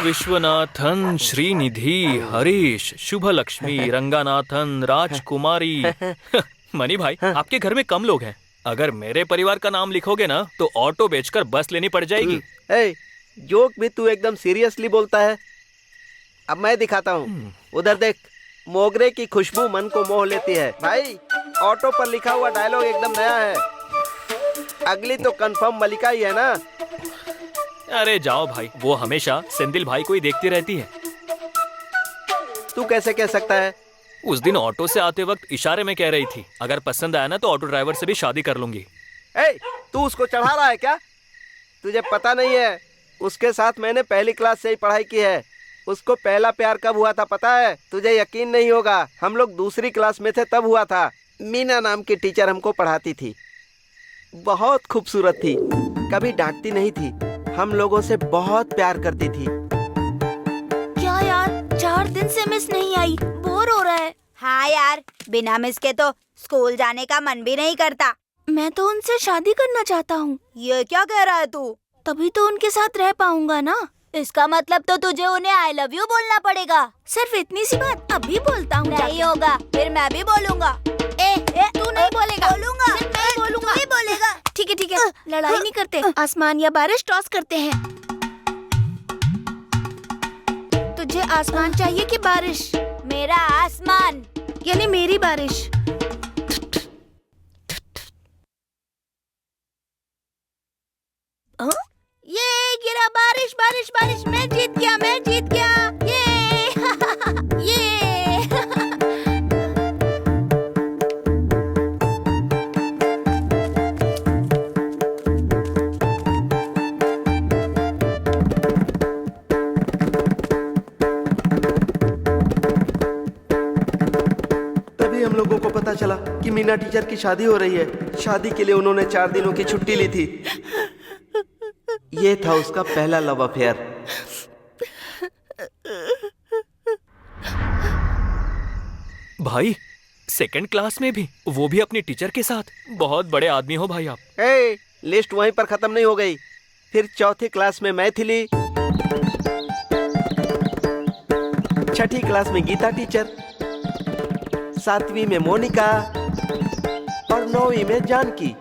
K: विश्वनाथन, श्रीनिधि, हरीश, शुभ लक्ष्मी, रंगानाथन, राजकुमारी। मनी भाई, आपके घर में कम लोग हैं। अगर मेरे परिवार का नाम लिखोगे ना तो ऑटो बेचकर बस लेनी पड़ जाएगी।
A: जोक भी तू एकदम सीरियसली बोलता है। अब मैं दिखाता हूँ, उधर देख। मोगरे की खुशबू मन को मोह लेती है। भाई, ऑटो पर लिखा हुआ डायलॉग एकदम नया है। अगली तो कंफर्म मलिका ही है ना?
K: अरे जाओ भाई, वो हमेशा सेंदिल भाई को ही देखती रहती है।
A: तू कैसे कह सकता है?
K: उस दिन ऑटो से आते वक्त इशारे में कह रही थी, अगर पसंद आया ना तो ऑटो ड्राइवर से भी शादी कर लूंगी।
A: तू उसको चढ़ा रहा है क्या? तुझे पता नहीं है, उसके साथ मैंने पहली क्लास से ही पढ़ाई की है। उसको पहला प्यार कब हुआ था पता है? तुझे यकीन नहीं होगा, हम लोग दूसरी क्लास में थे तब हुआ था। मीना नाम की टीचर हमको पढ़ाती थी, बहुत खूबसूरत थी, कभी डांटती नहीं थी, हम लोगों से बहुत प्यार करती थी।
D: क्या यार, 4 दिन से मिस नहीं आई, बोर हो रहा है। हाँ यार, बिना मिस के तो स्कूल जाने का मन भी नहीं करता। मैं तो उनसे शादी करना चाहता हूँ। ये क्या कह रहा है तू? तभी तो उनके साथ रह पाऊंगा ना। इसका मतलब तो तुझे उन्हें आई लव यू बोलना पड़ेगा। सिर्फ इतनी सी बात अभी बोलता हूँ। नहीं होगा, फिर मैं भी बोलूंगा। तू नहीं बोलेगा। बोलूंगा, मैं बोलूंगा। तू ही बोलेगा। ठीक है, लड़ाई नहीं करते, आसमान या बारिश टॉस करते हैं। तुझे आसमान चाहिए कि बारिश? मेरा आसमान यानी मेरी बारिश। ये गिरा बारिश, बारिश, बारिश, मैं जीत गया, मैं जीत गया। ये
A: तभी हम लोगों को पता चला कि मीना टीचर की शादी हो रही है। शादी के लिए उन्होंने 4 दिनों की छुट्टी ली थी। ये था उसका पहला लव अफेयर।
K: भाई, सेकंड क्लास में भी, वो भी अपनी टीचर के साथ। बहुत बड़े आदमी हो भाई आप।
A: लिस्ट वहीं पर खत्म नहीं हो गई। फिर चौथी क्लास में मैथिली, छठी क्लास में गीता टीचर, 7वीं में मोनिका और 9वीं में जानकी।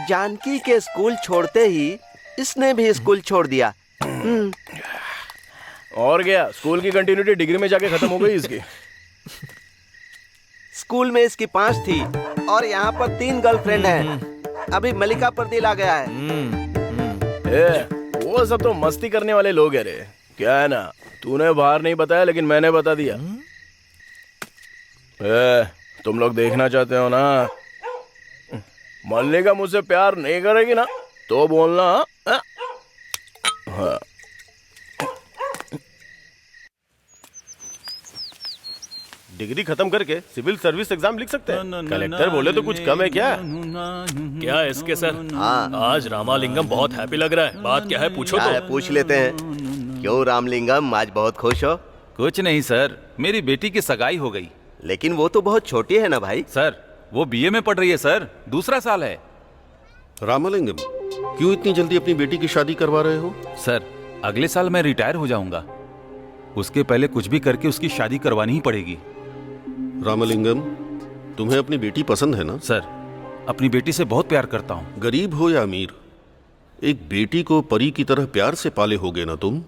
A: जानकी के स्कूल छोड़ते ही इसने भी स्कूल छोड़ दिया।
B: और क्या, स्कूल की कंटिन्यूटी डिग्री में जाके खत्म हो गई इसकी।
A: स्कूल में इसकी 5 थी और यहाँ पर 3 गर्लफ्रेंड हैं। अभी मलिका पर दिल आ गया है।
B: वो सब तो मस्ती करने वाले लोग है रे। क्या है ना, तूने बाहर नहीं बताया लेकिन मैंने बता दिया। तुम लोग देखना चाहते हो ना, मल्लिका मुझसे प्यार नहीं करेगी ना तो बोलना। हाँ।
G: डिग्री खत्म करके सिविल सर्विस एग्जाम लिख सकते हैं। कलेक्टर बोले तो कुछ कम है क्या?
K: क्या इसके सर? आज रामालिंगम बहुत हैप्पी लग रहा है। बात क्या है पूछो तो।
A: पूछ लेते हैं। क्यों रामलिंगम, आज बहुत खुश हो?
L: कुछ नहीं सर, मेरी बेटी की सगाई हो गई।
A: लेकिन वो तो बहुत छोटी है ना भाई।
L: सर, वो बीए में पढ़ रही है सर, दूसरा साल है।
F: रामलिंगम, क्यों इतनी जल्दी अपनी बेटी की शादी करवा रहे हो?
L: सर, अगले साल मैं रिटायर हो जाऊंगा, उसके पहले कुछ भी करके उसकी शादी करवानी ही पड़ेगी।
F: रामलिंगम, तुम्हें अपनी बेटी पसंद है ना?
L: सर, अपनी बेटी से बहुत प्यार करता हूँ।
F: गरीब हो या अमीर, एक बेटी को परी की तरह प्यार से पाले होगे ना तुम।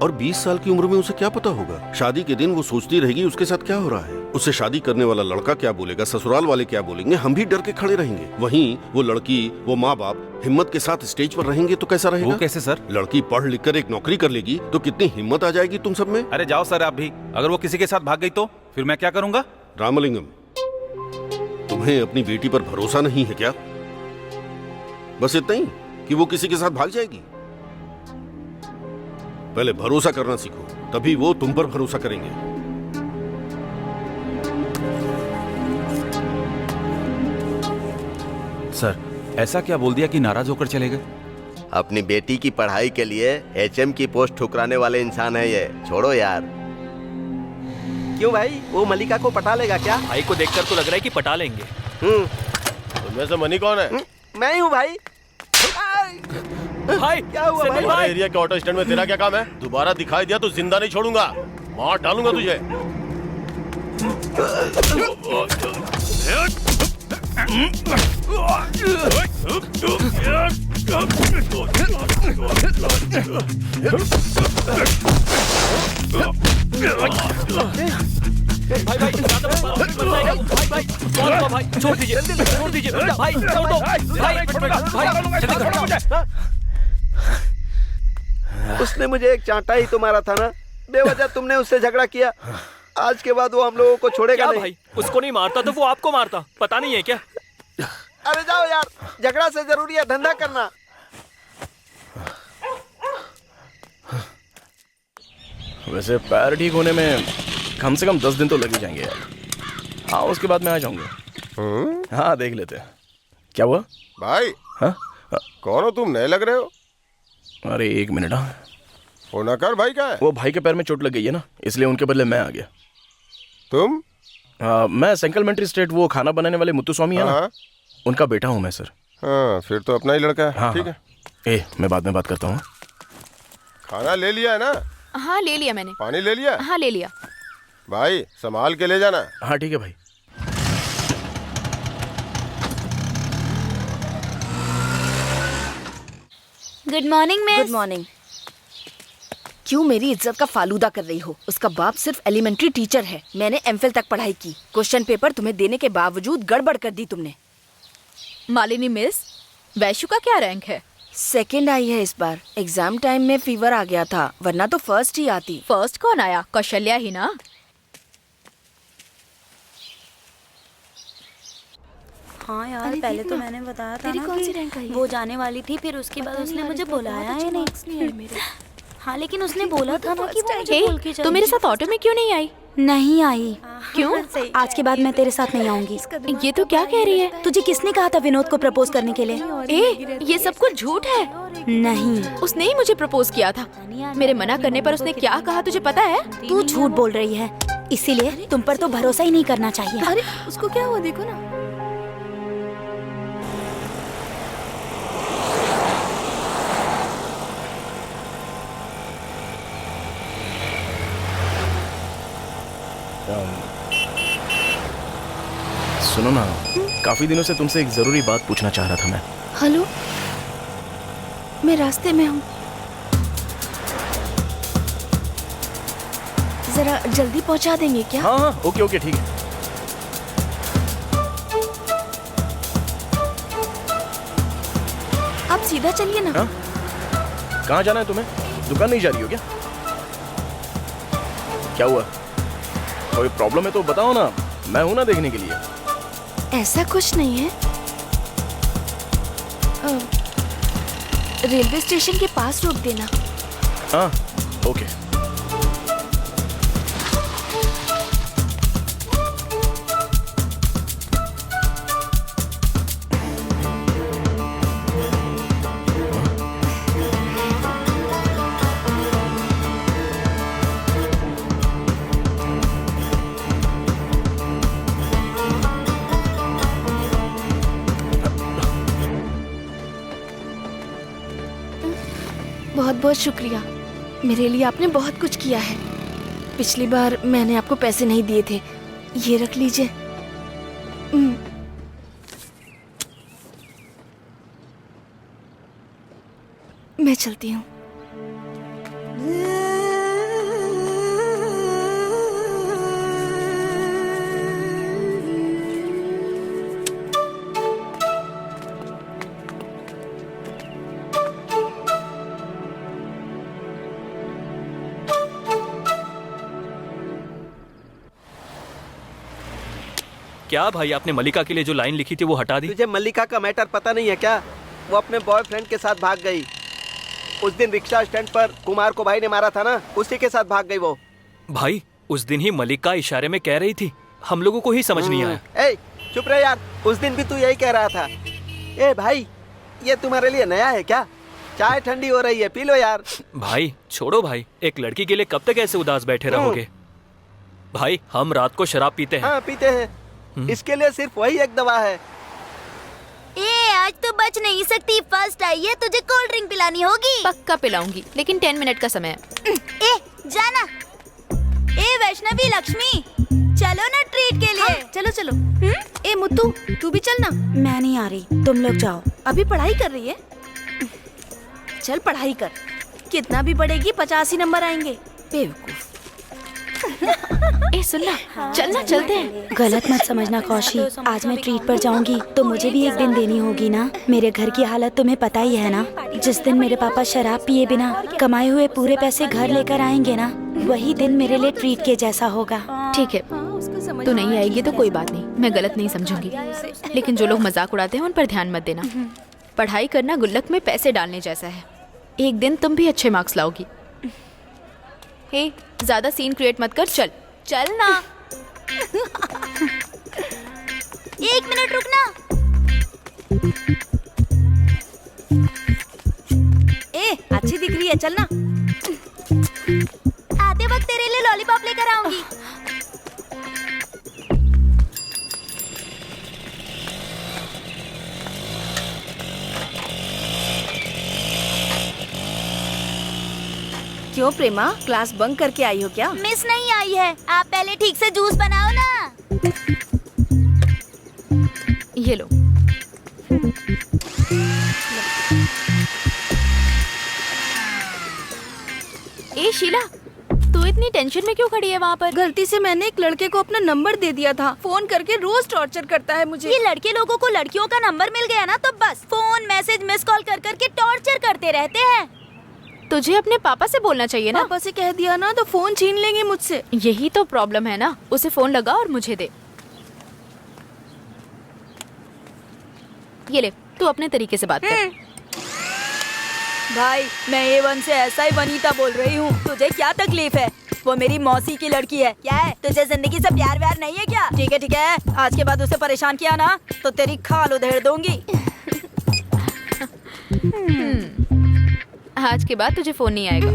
F: और 20 साल की उम्र में उसे क्या पता होगा? शादी के दिन वो सोचती रहेगी उसके साथ क्या हो रहा है। उसे शादी करने वाला लड़का क्या बोलेगा, ससुराल वाले क्या बोलेंगे, हम भी डर के खड़े रहेंगे। वहीं वो लड़की, वो माँ बाप हिम्मत के साथ स्टेज पर रहेंगे तो कैसा रहेगा?
L: वो कैसे सर?
F: लड़की पढ़ लिख कर एक नौकरी कर लेगी तो कितनी हिम्मत आ जाएगी तुम सब में।
L: अरे जाओ सर आप भी, अगर वो किसी के साथ भाग गई तो फिर मैं क्या करूंगा?
F: रामलिंगम, तुम्हें अपनी बेटी पर भरोसा नहीं है क्या? बस इतना ही कि वो किसी के साथ भाग जाएगी? पहले भरोसा करना सीखो, तभी वो तुम पर भरोसा करेंगे।
L: सर, ऐसा क्या बोल दिया कि नाराज होकर चले गए?
A: अपनी बेटी की पढ़ाई के लिए एचएम की पोस्ट ठुकराने वाले इंसान है ये। छोड़ो यार। क्यों भाई, वो मलिका को पटा लेगा क्या?
K: भाई को देखकर तो लग रहा है कि पटा लेंगे।
G: तुममें से मनी कौन है?
A: मैं ही हूँ भाई।
K: भाई
A: क्या हुआ भाई?
G: हमारे एरिया के ऑटो स्टैंड में तेरा क्या काम है? दोबारा दिखाई दिया तो जिंदा नहीं छोड़ूंगा, मार डालूंगा तुझे।
K: भाई भाई ज्यादा मत मारो, भाई भाई कौन भाई, छोड़ दीजिए, छोड़ दीजिए भाई, छोड़ दो भाई, भाई जल्दी करो।
A: उसने मुझे एक चांटा ही तो मारा था ना, बेवजह तुमने उससे झगड़ा किया। आज के बाद वो हम लोगों को छोड़ेगा नहीं।
K: भाई उसको नहीं मारता तो वो आपको मारता, पता नहीं है क्या?
A: अरे जाओ यार, झगड़ा से जरूरी है धंधा करना।
B: वैसे पैर ठीक होने में कम से कम 10 दिन तो लग ही जाएंगे यार। हाँ, उसके बाद मैं आ जाऊंगा। हाँ, देख लेते हैं। क्या हुआ
M: भाई?
B: हाँ?
M: कौन हो तुम, नए लग रहे हो?
B: अरे 1 मिनट। हाँ,
M: वो नकर भाई का है?
B: वो भाई के पैर में चोट लग गई है ना, इसलिए उनके बदले मैं आ गया।
M: तुम?
B: मैं सेंकलमेंट्री स्टेट, वो खाना बनाने वाले मुत्तु स्वामी है ना, उनका बेटा हूँ मैं सर।
M: हाँ, फिर तो अपना ही लड़का है।
B: हाँ,
M: ठीक है।
B: मैं बाद में बात करता हूँ।
M: खाना ले लिया है ना?
C: हाँ ले लिया मैंने।
M: पानी ले लिया?
C: हाँ ले लिया।
M: भाई संभाल के ले जाना।
B: हाँ ठीक है भाई।
D: Good morning miss.
H: Good morning. क्यों मेरी इज्जत का फालूदा कर रही हो? उसका बाप सिर्फ एलिमेंट्री टीचर है, मैंने एमफिल तक पढ़ाई की। क्वेश्चन पेपर तुम्हें देने के बावजूद गड़बड़ कर दी तुमने।
C: मालिनी मिस, वैशु का क्या रैंक है?
H: सेकंड आई है इस बार। एग्जाम टाइम में फीवर आ गया था, वरना तो फर्स्ट ही आती।
C: फर्स्ट कौन आया? कौशल्या ही ना।
D: हाँ यार, पहले तो मैंने बताया था ना कि वो जाने वाली थी, फिर उसके बाद उसने मुझे बुलाया ही नहीं। हाँ लेकिन उसने बोला था ना कि वो मुझे बोल के
C: तो मेरे साथ ऑटो में क्यों नहीं आई?
D: नहीं आई।
C: क्यों?
D: आज के बाद मैं तेरे साथ नहीं आऊंगी।
C: ये तो क्या कह रही है?
D: तुझे किसने कहा था विनोद को प्रपोज करने के लिए?
C: ये सब कुछ झूठ है।
D: नहीं,
C: उसने ही मुझे प्रपोज किया था। मेरे मना करने पर उसने क्या कहा तुझे पता है?
D: तू झूठ बोल रही है, इसीलिए तुम पर तो भरोसा ही नहीं करना चाहिए।
H: अरे उसको क्या हुआ, देखो ना।
B: सुनो ना, काफी दिनों से तुमसे एक जरूरी बात पूछना चाह रहा था मैं।
H: हेलो, मैं रास्ते में हूँ, जरा जल्दी पहुँचा देंगे क्या?
B: हाँ हाँ, ओके ओके ठीक है।
H: आप सीधा चलिए ना।
B: हाँ? कहाँ जाना है तुम्हें? दुकान नहीं जा रही हो क्या? क्या हुआ? कोई प्रॉब्लम है तो बताओ ना, मैं हूं ना देखने के लिए।
H: ऐसा कुछ नहीं है। रेलवे स्टेशन के पास रोक देना।
B: हाँ ओके।
H: बहुत शुक्रिया। मेरे लिए आपने बहुत कुछ किया है। पिछली बार मैंने आपको पैसे नहीं दिए थे, ये रख लीजिए। मैं चलती हूँ।
K: क्या भाई, आपने मल्लिका के लिए जो लाइन लिखी थी वो हटा दी?
A: तुझे मल्लिका का मैटर पता नहीं है क्या? वो अपने बॉयफ्रेंड के साथ भाग गई। उस दिन रिक्शा स्टैंड पर कुमार को भाई ने मारा था ना, उसी के साथ भाग गई वो।
K: भाई उस दिन ही मल्लिका इशारे में कह रही थी, हम लोगों को ही समझ नहीं आया।
A: ए चुप रहे यार, उस दिन भी तू यही कह रहा था। ए भाई, ये तुम्हारे लिए नया है क्या? चाय ठंडी हो रही है, पी लो यार।
K: भाई छोड़ो भाई, एक लड़की के लिए कब तक ऐसे उदास बैठे रहोगे? भाई हम रात को शराब पीते हैं।
A: हाँ पीते हैं, इसके लिए सिर्फ वही एक दवा है।
D: आज तो बच नहीं सकती, फर्स्ट आई है, तुझे कोल्ड ड्रिंक पिलानी होगी।
C: पक्का पिलाऊंगी, लेकिन 10 मिनट का समय है।
D: ए जाना। ए वैष्णवी लक्ष्मी, चलो ना ट्रीट के लिए।
H: चलो चलो। ए मुत्तू, तू भी चलना।
D: मैं नहीं आ रही, तुम लोग जाओ।
H: अभी पढ़ाई कर रही है? चल पढ़ाई कर, कितना भी पढ़ेगी 85 ही नंबर आएंगे। बेवकूफ।
C: ए सुनना, चलना चलते हैं।
D: गलत मत समझना कौशी, आज मैं ट्रीट पर जाऊंगी तो मुझे भी एक दिन देनी होगी ना। मेरे घर की हालत तुम्हें पता ही है ना। जिस दिन मेरे पापा शराब पिए बिना कमाए हुए पूरे पैसे घर लेकर आएंगे ना, वही दिन मेरे लिए ट्रीट के जैसा होगा।
C: ठीक है, तू नहीं आएगी तो कोई बात नहीं, मैं गलत नहीं समझूंगी। लेकिन जो लोग मजाक उड़ाते हैं उन पर ध्यान मत देना। पढ़ाई करना गुल्लक में पैसे डालने जैसा है। एक दिन तुम भी अच्छे मार्क्स लाओगी। हे, ज्यादा सीन क्रिएट मत कर, चल चल ना।
D: 1 मिनट रुकना।
H: ए अच्छी दिख रही है, चलना।
D: आते वक्त तेरे लिए लॉलीपॉप लेकर आऊंगी।
H: क्यों प्रेमा, क्लास बंक करके आई हो क्या?
D: मिस नहीं आई है, आप पहले ठीक से जूस बनाओ ना।
C: ये लो। ए शीला, तू इतनी टेंशन में क्यों खड़ी है वहाँ पर?
H: गलती से मैंने एक लड़के को अपना नंबर दे दिया था। फोन करके रोज टॉर्चर करता है मुझे।
D: ये लड़के लोगों को लड़कियों का नंबर मिल गया ना तो बस फोन मैसेज मिस कॉल कर करके टॉर्चर करते रहते हैं।
C: तुझे अपने पापा से बोलना चाहिए ना।
H: पापा से कह दिया ना तो फोन छीन लेंगे मुझसे।
C: यही तो प्रॉब्लम है ना, उसे फोन लगा और मुझे दे। ये ले, तू अपने तरीके से बात कर।
D: भाई मैं A1 से SI वनीता बोल रही हूँ, तुझे क्या तकलीफ है? वो मेरी मौसी की लड़की है। क्या है, तुझे जिंदगी से प्यार व्यार नहीं है क्या? ठीक है, आज के बाद उसे परेशान किया ना तो तेरी खाल उधेड़ दूंगी।
C: आज के बाद तुझे फोन नहीं आएगा।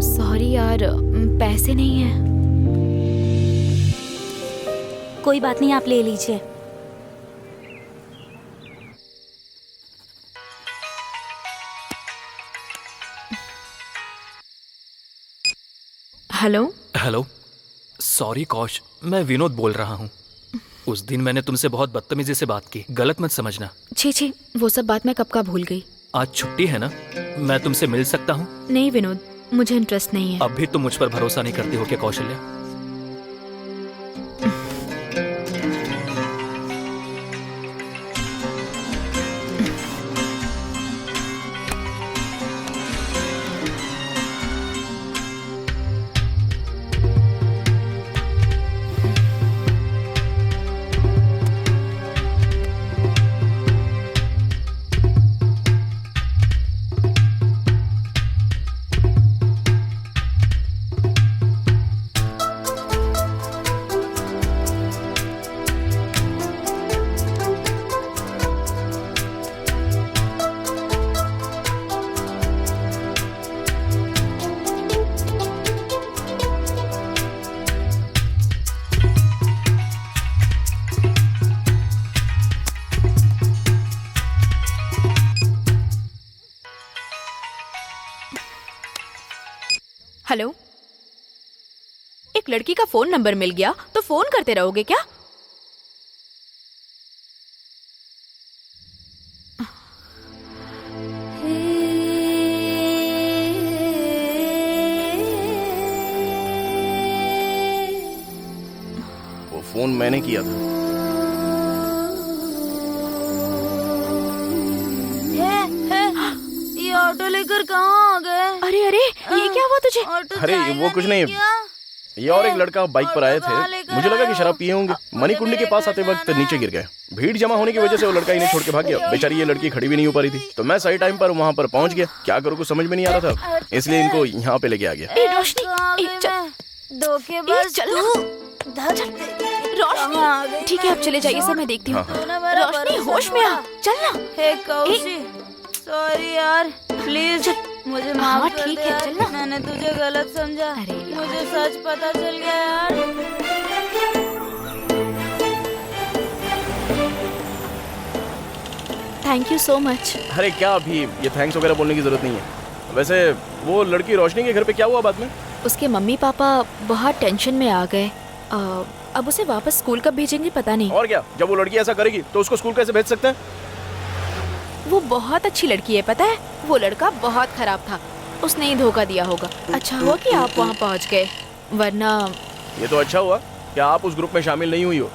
C: सॉरी यार, पैसे नहीं है।
D: कोई बात नहीं, आप ले लीजिए।
C: हेलो
K: हेलो, सॉरी कौश, मैं विनोद बोल रहा हूँ। उस दिन मैंने तुमसे बहुत बदतमीजी से बात की, गलत मत समझना।
C: छी, वो सब बात मैं कब का भूल गई।
K: आज छुट्टी है ना, मैं तुमसे मिल सकता हूँ?
C: नहीं विनोद, मुझे इंटरेस्ट नहीं है।
K: अब भी तुम मुझ पर भरोसा नहीं करती हो क्या कौशल्या?
C: हेलो, एक लड़की का फोन नंबर मिल गया तो फोन करते रहोगे क्या?
B: वो फोन मैंने किया था।
D: ये ऑटो लेकर कहाँ आ गए?
C: अरे अरे, ये क्या हुआ तुझे?
B: अरे वो कुछ नहीं, ये और एक लड़का बाइक पर आए थे। मुझे लगा कि शराब पिए होंगे। मणिकुंडी के पास आते वक्त नीचे गिर गए। भीड़ जमा होने की वजह से वो लड़का इन्हें छोड़ के भाग गया। बेचारी ये लड़की खड़ी भी नहीं हो पा रही थी, तो मैं सही टाइम पर वहाँ पर पहुँच गया। क्या करूँ कुछ समझ में नहीं आ रहा था, इसलिए इनको यहाँ पे लेके आ गया।
C: ए रोशनी,
D: धोखेबाज
C: चल रोशनी, ठीक है आप चले जाइए, सब मैं देखती हूँ। रोशनी होश में आ, चल ना।
D: हे कौशी, सॉरी यार, प्लीज मुझे माफ कर
C: ठीक
D: दे
C: है,
D: यार।
C: चल ना।
D: मैंने तुझे गलत समझा। मुझे सच पता चल गया यार।
C: Thank you so much.
B: अरे क्या, अभी ये थैंक्स वगैरह बोलने की जरूरत नहीं है। वैसे वो लड़की रोशनी के घर पे क्या हुआ बाद में?
C: उसके मम्मी पापा बहुत टेंशन में आ गए। अब उसे वापस स्कूल कब भेजेंगे पता नहीं।
B: और क्या, जब वो लड़की ऐसा करेगी तो उसको स्कूल कैसे भेज सकते हैं?
C: वो बहुत अच्छी लड़की है पता है। वो लड़का बहुत खराब था, उसने ही धोखा दिया होगा। अच्छा हुआ कि आप वहाँ पहुँच गए, वरना।
B: ये तो अच्छा हुआ कि आप उस ग्रुप में शामिल नहीं हुई हो।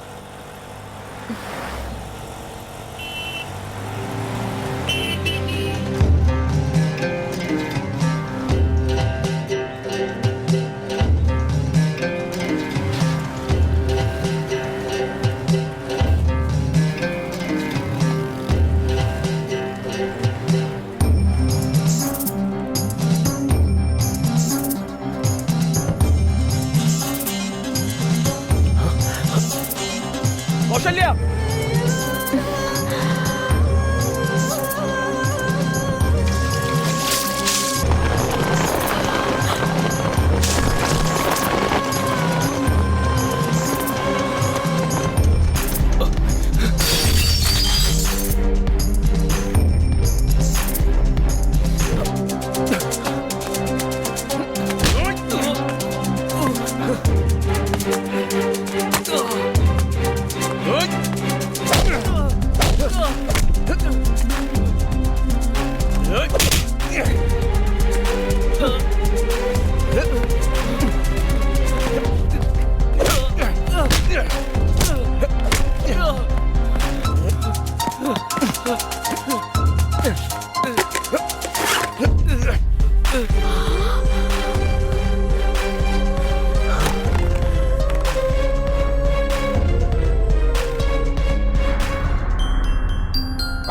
B: कौशल्या,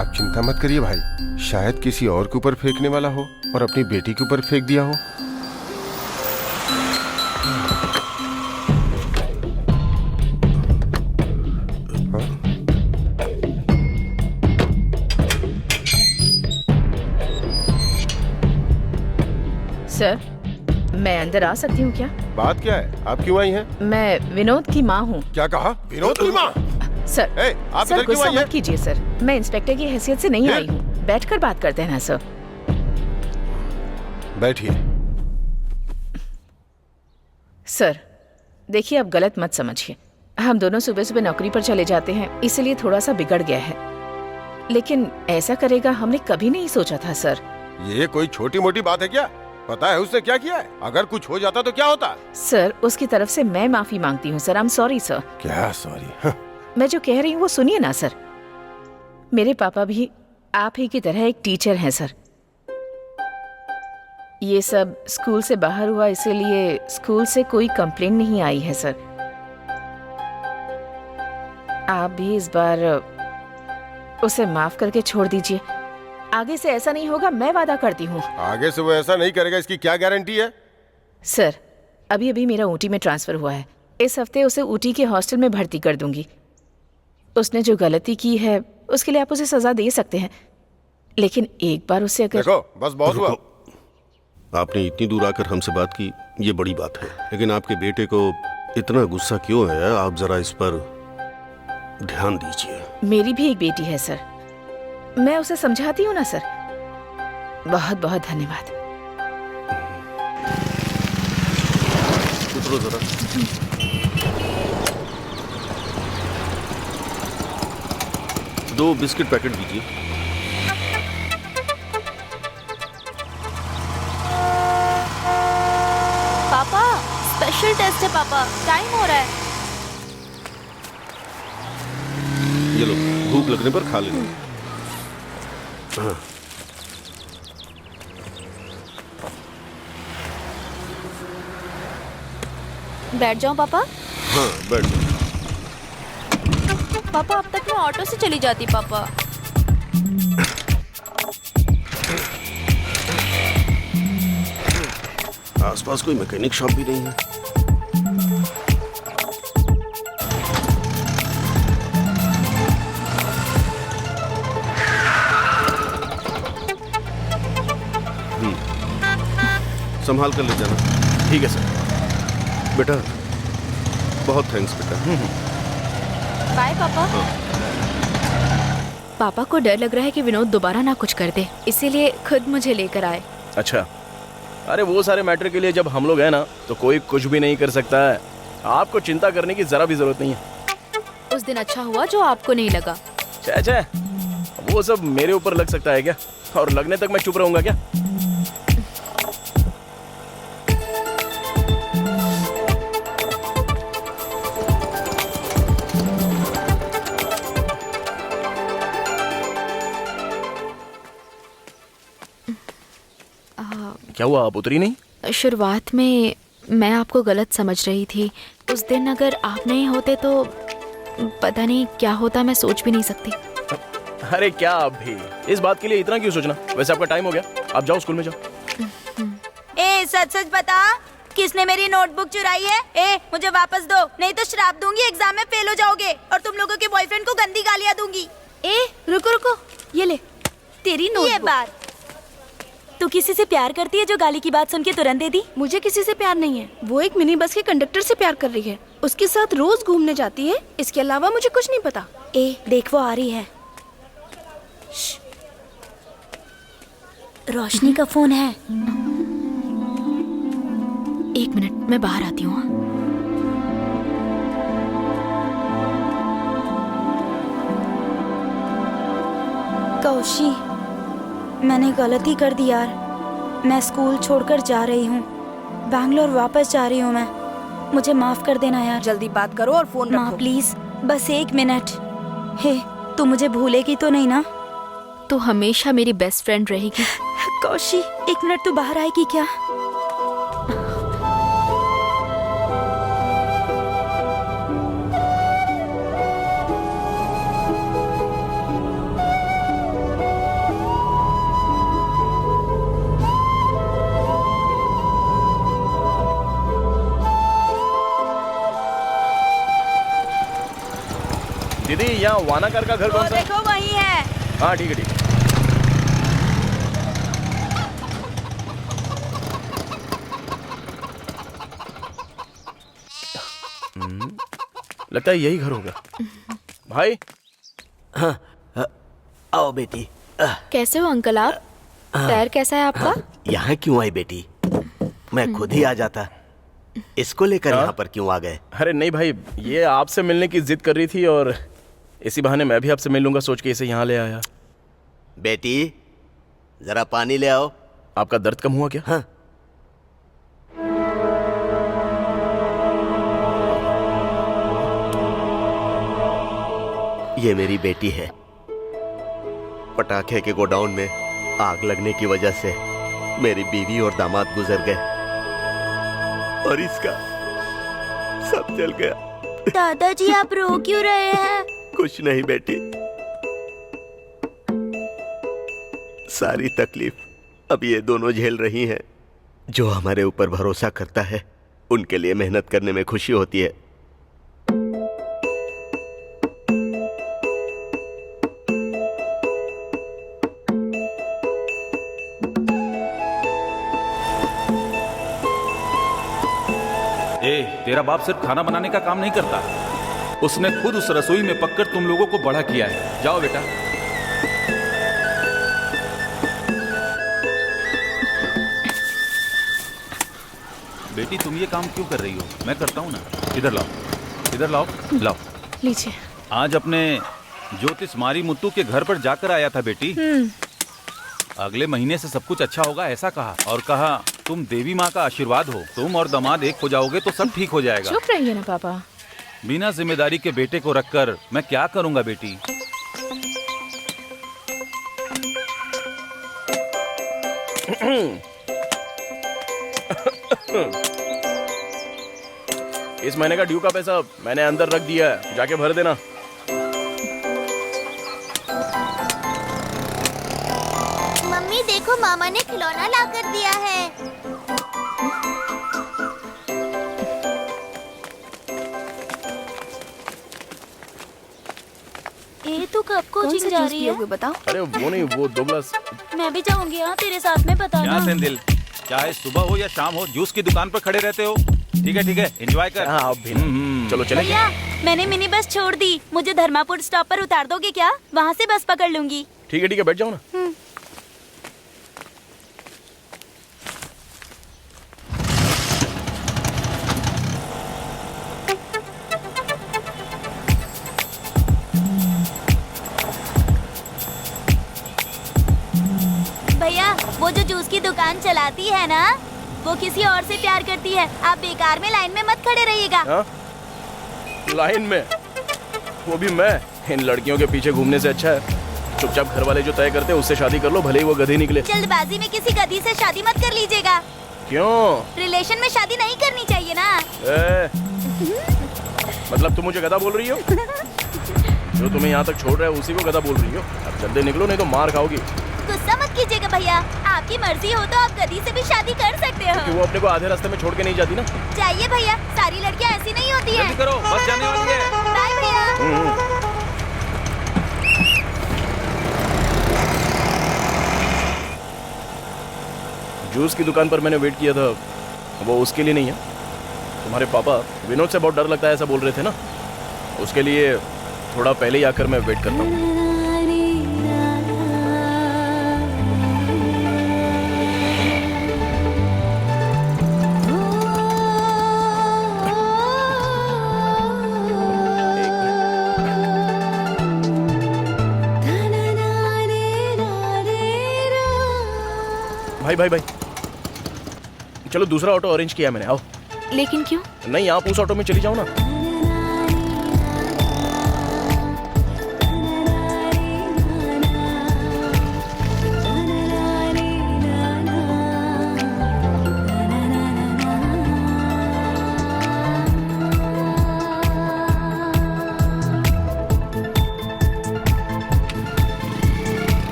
M: आप चिंता मत करिए भाई, शायद किसी और के ऊपर फेंकने वाला हो और अपनी बेटी के ऊपर फेंक दिया हो।
J: सर, मैं अंदर आ सकती हूँ क्या?
M: बात क्या है, आप क्यों आई हैं?
J: मैं विनोद की माँ हूँ।
M: क्या कहा? विनोद की माँ?
J: सर,
M: आप
J: सर
M: इधर क्यों
J: गुस्सा
M: आई हैं?
J: मत कीजिए सर, मैं इंस्पेक्टर की हैसियत से नहीं आई हूँ। बैठकर बात करते हैं ना सर।
M: बैठिए।
J: सर देखिए, आप गलत मत समझिए। हम दोनों सुबह सुबह नौकरी पर चले जाते हैं, इसलिए थोड़ा सा बिगड़ गया है। लेकिन ऐसा करेगा हमने कभी नहीं सोचा था सर।
M: ये कोई छोटी मोटी बात है क्या? पता है उसने क्या किया है? अगर कुछ हो जाता तो क्या होता?
J: सर उसकी तरफ से मैं माफी मांगती हूँ sir. I am sorry sir.
M: क्या सॉरी?
J: मैं जो कह रही हूँ वो सुनिए ना सर। मेरे पापा भी आप ही की तरह एक टीचर हैं सर। ये सब स्कूल से बाहर हुआ, इसीलिए स्कूल से कोई कंप्लेंट नहीं आई है सर। आप भी इस बार उसे माफ करके छोड़ दीजिए। आगे से ऐसा नहीं होगा, मैं वादा करती हूँ।
M: आगे से वो ऐसा नहीं करेगा, इसकी क्या गारंटी है?
J: सर अभी अभी मेरा ऊटी में ट्रांसफर हुआ है। इस हफ्ते उसे ऊटी के हॉस्टल में भर्ती कर दूंगी। उसने जो गलती की है उसके लिए आप उसे सजा दे सकते हैं, लेकिन एक बार उसे अगर।
M: देखो बस बहुत हुआ।
F: आपने इतनी दूर आकर हमसे बात की, ये बड़ी बात है। लेकिन आपके बेटे को इतना गुस्सा क्यों है, आप जरा इस पर ध्यान दीजिए।
J: मेरी भी एक बेटी है सर, मैं उसे समझाती हूँ ना सर। बहुत बहुत धन्यवाद।
F: उतरो जरा। दो बिस्किट पैकेट दीजिए।
C: पापा स्पेशल टेस्ट है पापा, टाइम हो रहा है।
F: ये लो, भूख लगने पर खा लेना। हाँ।
C: बैठ जाऊं पापा?
F: हाँ बैठ जाओ।
C: पापा अब तक मैं ऑटो से चली जाती पापा।
F: आसपास कोई मैकेनिक शॉप भी नहीं है। संभाल कर ले जाना।
B: ठीक है सर।
F: बेटा बहुत थैंक्स बेटा।
C: बाय पापा। पापा को डर लग रहा है कि विनोद दोबारा ना कुछ कर दे, इसीलिए खुद मुझे लेकर आए।
B: अच्छा, अरे वो सारे मैटर के लिए जब हम लोग हैं ना तो कोई कुछ भी नहीं कर सकता है। आपको चिंता करने की जरा भी जरूरत नहीं है।
C: उस दिन अच्छा हुआ जो आपको नहीं लगा।
B: छे वो सब मेरे ऊपर लग सकता है क्या? और लगने तक मैं चुप रहूंगा क्या? क्या हुआ, आप उतरी नहीं?
C: शुरुआत में मैं आपको गलत समझ रही थी। उस दिन अगर आप नहीं होते तो पता नहीं क्या होता, मैं सोच भी नहीं सकती।
B: अरे क्या आप भी इस बात के लिए इतना क्यों सोचना? वैसे आपका टाइम हो गया, आप जाओ स्कूल में जाओ।
D: ए सच सच बता, किसने मेरी नोटबुक चुराई है? ए मुझे वापस दो, नहीं तो श्राप दूंगी, एग्जाम में फेल हो जाओगे और तुम लोगों के बॉयफ्रेंड को गंदी गालियां दूंगी।
H: ए रुको रुको, ये ले तेरी नोटबुक।
D: ये बात तू किसी से प्यार करती है जो गाली की बात सुन के तुरंत दे दी?
H: मुझे किसी से प्यार नहीं है, वो एक मिनी बस के कंडक्टर से प्यार कर रही है। उसके साथ रोज घूमने जाती है, इसके अलावा मुझे कुछ नहीं पता।
D: ए देख वो आ रही है। रोशनी का फोन है।
C: एक मिनट, मैं बाहर आती हूँ।
D: कौशी, मैंने गलती कर दी यार। मैं स्कूल छोड़कर जा रही हूँ, बैंगलोर वापस जा रही हूँ मैं। मुझे माफ कर देना यार।
H: जल्दी बात करो और फोन
D: माँ
H: रखो।
D: प्लीज, बस 1 मिनट। हे तू मुझे भूलेगी तो नहीं ना?
C: तो हमेशा मेरी बेस्ट फ्रेंड रहेगी।
D: कौशी 1 मिनट, तू बाहर आएगी क्या?
B: दीदी यहाँ वानाकर का घर कौन सा?
D: देखो वही है।
B: हाँ ठीक है ठीक है। लगता है यही घर होगा। भाई
A: आओ बेटी।
C: कैसे हो अंकल आप? पैर कैसा है आपका?
A: यहाँ क्यों आई बेटी? मैं खुद ही आ जाता। इसको लेकर यहाँ पर क्यों आ गए?
B: अरे नहीं भाई, ये आपसे मिलने की जिद कर रही थी और इसी बहाने मैं भी आपसे मिल लूंगा सोच के इसे यहाँ ले आया।
A: बेटी जरा पानी ले आओ।
B: आपका दर्द कम हुआ क्या?
A: हाँ। ये मेरी बेटी है। पटाखे के गोडाउन में आग लगने की वजह से मेरी बीवी और दामाद गुजर गए और इसका सब जल गया।
D: दादाजी आप रो क्यों रहे हैं?
A: कुछ नहीं बेटी, सारी तकलीफ अब ये दोनों झेल रही हैं। जो हमारे ऊपर भरोसा करता है उनके लिए मेहनत करने में खुशी होती है।
L: तेरा बाप सिर्फ खाना बनाने का काम नहीं करता, उसने खुद उस रसोई में पककर तुम लोगों को बड़ा किया है। जाओ बेटा। बेटी तुम ये काम क्यों कर रही हो? मैं करता हूँ ना। इधर लाओ, इधर लाओ, लाओ।
J: लीजिए।
L: आज अपने ज्योतिष मारी मुत्तू के घर पर जाकर आया था बेटी। अगले महीने से सब कुछ अच्छा होगा ऐसा कहा, और कहा तुम देवी माँ का आशीर्वाद हो, तुम और दामाद एक हो जाओगे तो सब ठीक हो जाएगा।
J: चुप रहिए ना पापा।
L: बिना जिम्मेदारी के बेटे को रखकर मैं क्या करूँगा बेटी?
B: इस महीने का ड्यू का पैसा मैंने अंदर रख दिया है, जाके भर देना।
I: मम्मी देखो, मामा ने खिलौना ला कर दिया है।
D: ए तू कब कोचिंग जा रही है?
H: बताओ।
B: अरे वो नहीं, वो 2 गिलास।
D: मैं भी जाऊंगी हाँ तेरे साथ में, पता
L: क्या
D: ना।
L: सेंदिल, चाहे सुबह हो या शाम हो, जूस की दुकान पर खड़े रहते हो। ठीक है, एंजॉय कर।
B: हाँ अब भी चलो चले।
D: भैया मैंने मिनी बस छोड़ दी, मुझे धर्मापुर स्टॉप पर उतार दोगे क्या? वहाँ से बस पकड़ लूंगी।
B: ठीक है बैठ जाओ ना।
D: भैया वो जो जूस की दुकान चलाती है ना, वो किसी और से प्यार करती है। आप बेकार में लाइन में मत खड़े रहिएगा।
B: हाँ? लाइन में? वो भी मैं? इन लड़कियों के पीछे घूमने से अच्छा है चुपचाप घर वाले जो तय करते हैं उससे शादी कर लो, भले ही वो गधी निकले।
D: जल्दबाजी में किसी गधी से शादी मत कर लीजिएगा।
B: क्यों?
D: रिलेशन में शादी नहीं करनी चाहिए ना।
B: मतलब तुम मुझे गधा बोल रही हो? जो तुम्हें यहाँ तक छोड़ रहा है उसी को गधा बोल रही हो? अब जल्दी निकलो नहीं तो मार खाओगी।
D: गुस्सा मत कीजिएगा भैया, आपकी मर्जी हो तो आप गधी से भी शादी कर सकते हो।
B: क्योंकि वो अपने को आधे रास्ते में छोड़ के नहीं जाती ना।
D: जाइए भैया, सारी लड़कियाँ ऐसी नहीं होती हैं।
L: जल्दी करो, बस जाने वाली है।
D: बाय भैया।
B: जूस की दुकान पर मैंने वेट किया था, वो उसके लिए नहीं है। तुम्हारे पापा विनोद से बहुत डर लगता है ऐसा बोल रहे थे ना, उसके लिए थोड़ा पहले ही आकर मैं वेट करता हूँ। भाई चलो दूसरा ऑटो अरेंज किया मैंने, आओ।
C: लेकिन क्यों?
B: नहीं आप उस ऑटो में चली जाओ ना।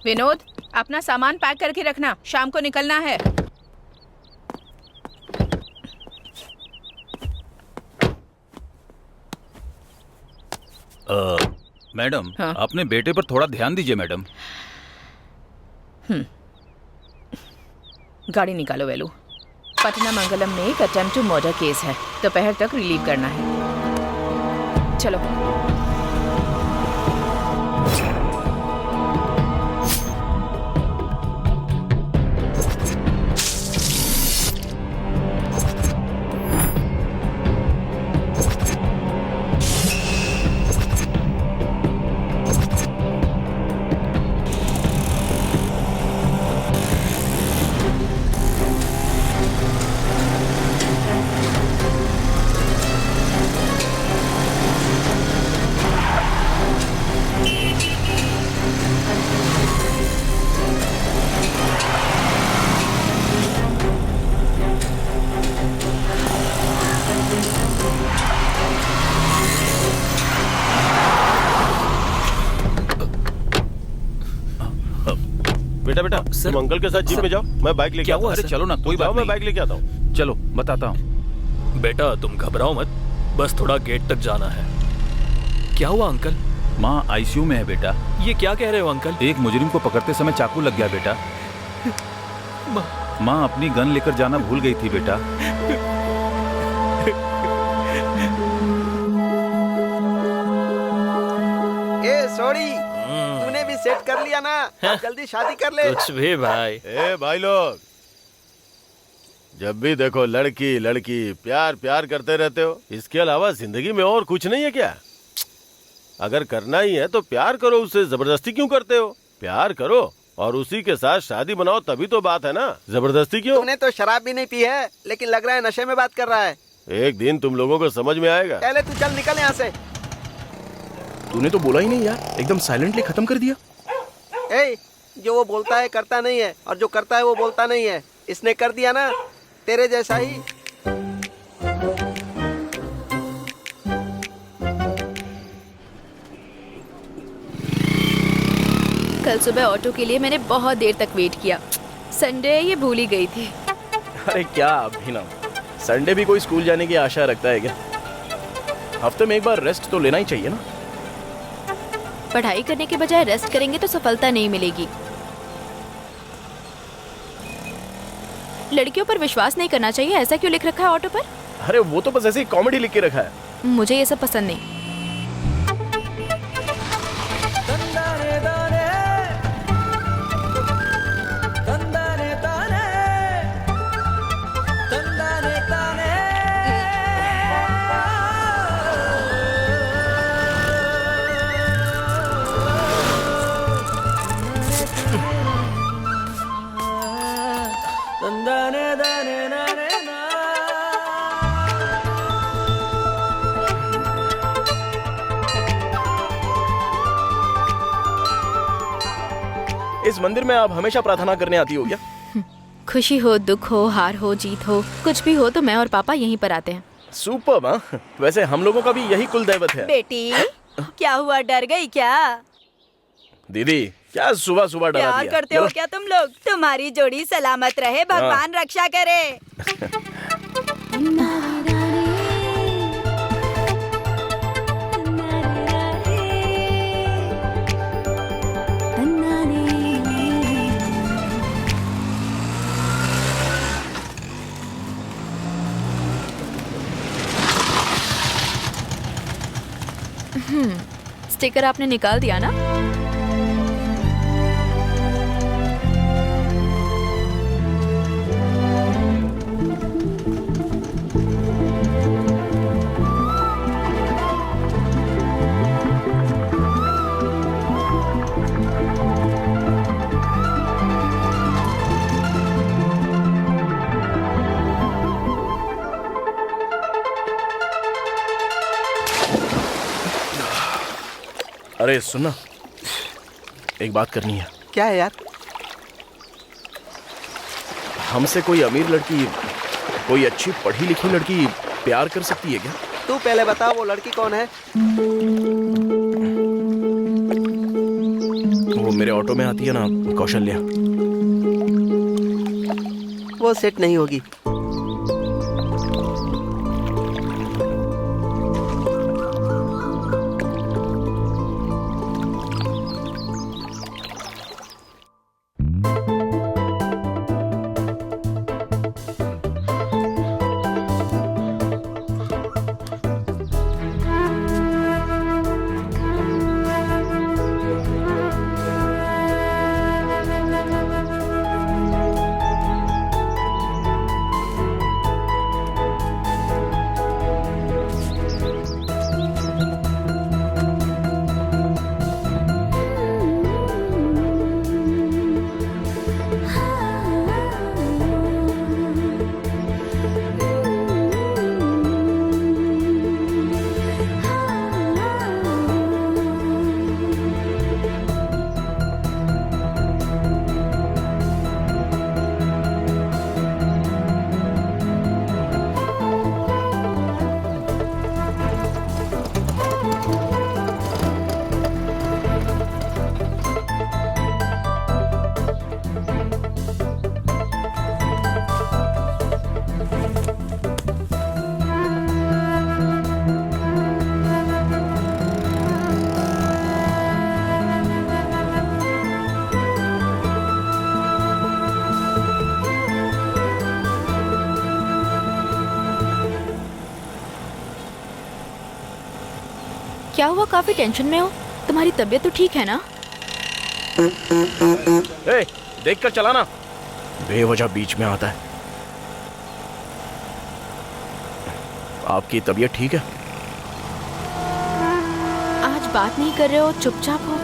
J: विनोद, अपना सामान पैक करके रखना, शाम को निकलना है।
L: मैडम
J: हाँ?
L: अपने बेटे पर थोड़ा ध्यान दीजिए मैडम।
J: गाड़ी निकालो वेलू। पटना मंगलम में एक अटेम्प्ट टू मर्डर केस है, दोपहर तक रिलीव करना है। चलो।
G: बेटा तुम अंकल के साथ जीप में जाओ, मैं बाइक लेके आता हूँ।
L: अरे चलो ना, कोई बात
G: मैं
L: नहीं।
G: बाइक लेके आता हूँ।
L: चलो बताता हूँ।
K: बेटा तुम घबराओ मत, बस थोड़ा गेट तक जाना है। क्या हुआ अंकल?
L: माँ आईसीयू में है बेटा।
K: ये क्या कह रहे हो अंकल?
L: एक मुजरिम को पकड़ते समय चाकू लग गया बेटा। माँ अपनी गन लेकर जाना भूल गई थी बेटा।
A: ए सोड़ी, तूने भी सेट कर लिया ना, अब जल्दी शादी कर ले।
K: कुछ भी भाई।
G: ए भाई लोग, जब भी देखो लड़की लड़की प्यार प्यार करते रहते हो, इसके अलावा जिंदगी में और कुछ नहीं है क्या? अगर करना ही है तो प्यार करो, उससे जबरदस्ती क्यों करते हो? प्यार करो और उसी के साथ शादी बनाओ, तभी तो बात है ना, जबरदस्ती क्यों?
A: तूने तो शराब भी नहीं पी है, लेकिन लग रहा है नशे में बात कर रहा है।
G: एक दिन तुम लोगों को समझ में आएगा।
A: पहले तू चल निकल यहाँ से।
B: तूने तो बोला ही नहीं यार, एकदम साइलेंटली खत्म कर दिया।
A: ए, जो वो बोलता है करता नहीं है, और जो करता है वो बोलता नहीं है। इसने कर दिया ना, तेरे जैसा ही।
C: कल सुबह ऑटो के लिए मैंने बहुत देर तक वेट किया। संडे ये भूल ही गई थी।
B: अरे क्या अभिनव, संडे भी कोई स्कूल जाने की आशा रखता है क्या? हफ्ते में एक बार रेस्ट तो लेना ही चाहिए ना।
C: पढ़ाई करने के बजाय रेस्ट करेंगे तो सफलता नहीं मिलेगी। लड़कियों पर विश्वास नहीं करना चाहिए, ऐसा क्यों लिख रखा है ऑटो पर?
B: अरे वो तो बस ऐसे ही कॉमेडी लिख के रखा है।
C: मुझे ये सब पसंद नहीं।
B: इस मंदिर में आप हमेशा प्रार्थना करने आती हो क्या?
C: खुशी हो, दुख हो, हार हो, जीत हो, कुछ भी हो तो मैं और पापा यहीं पर आते हैं।
B: सुपर्ब। हाँ, वैसे हम लोगों का भी यही कुल दैवत है।
H: बेटी, क्या हुआ, डर गई क्या?
B: दीदी, क्या सुबह सुबह डरा
H: प्यार
B: दिया?
H: करते हो क्या तुम लोग? तुम्हारी जोड़ी सलामत रहे, भगवान रक्षा करे।
C: स्टिकर आपने निकाल दिया ना?
B: अरे सुनना, एक बात करनी है।
A: क्या है यार?
B: हमसे कोई अमीर लड़की, कोई अच्छी पढ़ी लिखी लड़की प्यार कर सकती है क्या?
A: तू पहले बता, वो लड़की कौन है?
B: वो मेरे ऑटो में आती है ना, कौशल्या।
A: वो सेट नहीं होगी। क्या हुआ, काफी टेंशन में हो?
C: तुम्हारी तबीयत तो ठीक है ना?
B: ए, देख कर चलाना, बेवजह बीच में आता है। आपकी तबीयत ठीक है?
C: आज बात नहीं कर रहे हो, चुपचाप हो।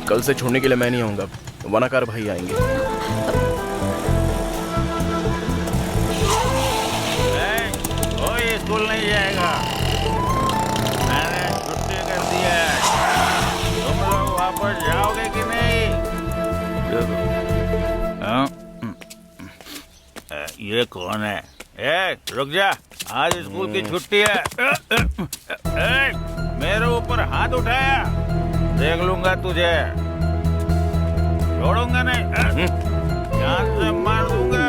B: कल से छोड़ने के लिए मैं नहीं आऊंगा, वनाकार भाई आएंगे।
E: कोई स्कूल नहीं जाएगा, मैंने छुट्टी कर दी है। तुम लोग वापस जाओगे कि नहीं? ये कौन है? रुक जा, आज स्कूल की छुट्टी है। मेरे ऊपर हाथ उठाया, देख लूंगा तुझे, छोड़ूंगा नहीं, जान से मार दूंगा।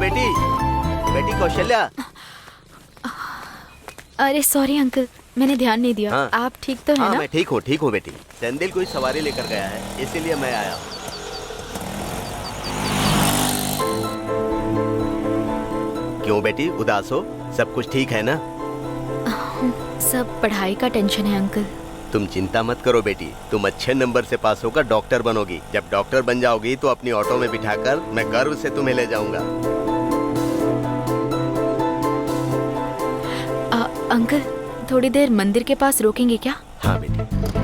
A: बेटी, बेटी कौशल्या।
C: अरे सॉरी अंकल, मैंने ध्यान नहीं दिया।
A: हाँ।
C: आप ठीक तो है
A: हाँ,
C: ना?
A: मैं ठीक हूँ बेटी। सेंदिल कोई सवारी लेकर गया है, इसीलिए मैं आया हूँ। क्यों बेटी, उदास हो? सब कुछ ठीक है ना?
C: सब पढ़ाई का टेंशन है अंकल।
A: तुम चिंता मत करो बेटी, तुम अच्छे नंबर से पास होकर डॉक्टर बनोगी। जब डॉक्टर बन जाओगी तो अपनी ऑटो में बिठाकर मैं गर्व से तुम्हें ले जाऊंगा।
C: अंकल, थोड़ी देर मंदिर के पास रोकेंगे क्या?
A: हाँ बेटी।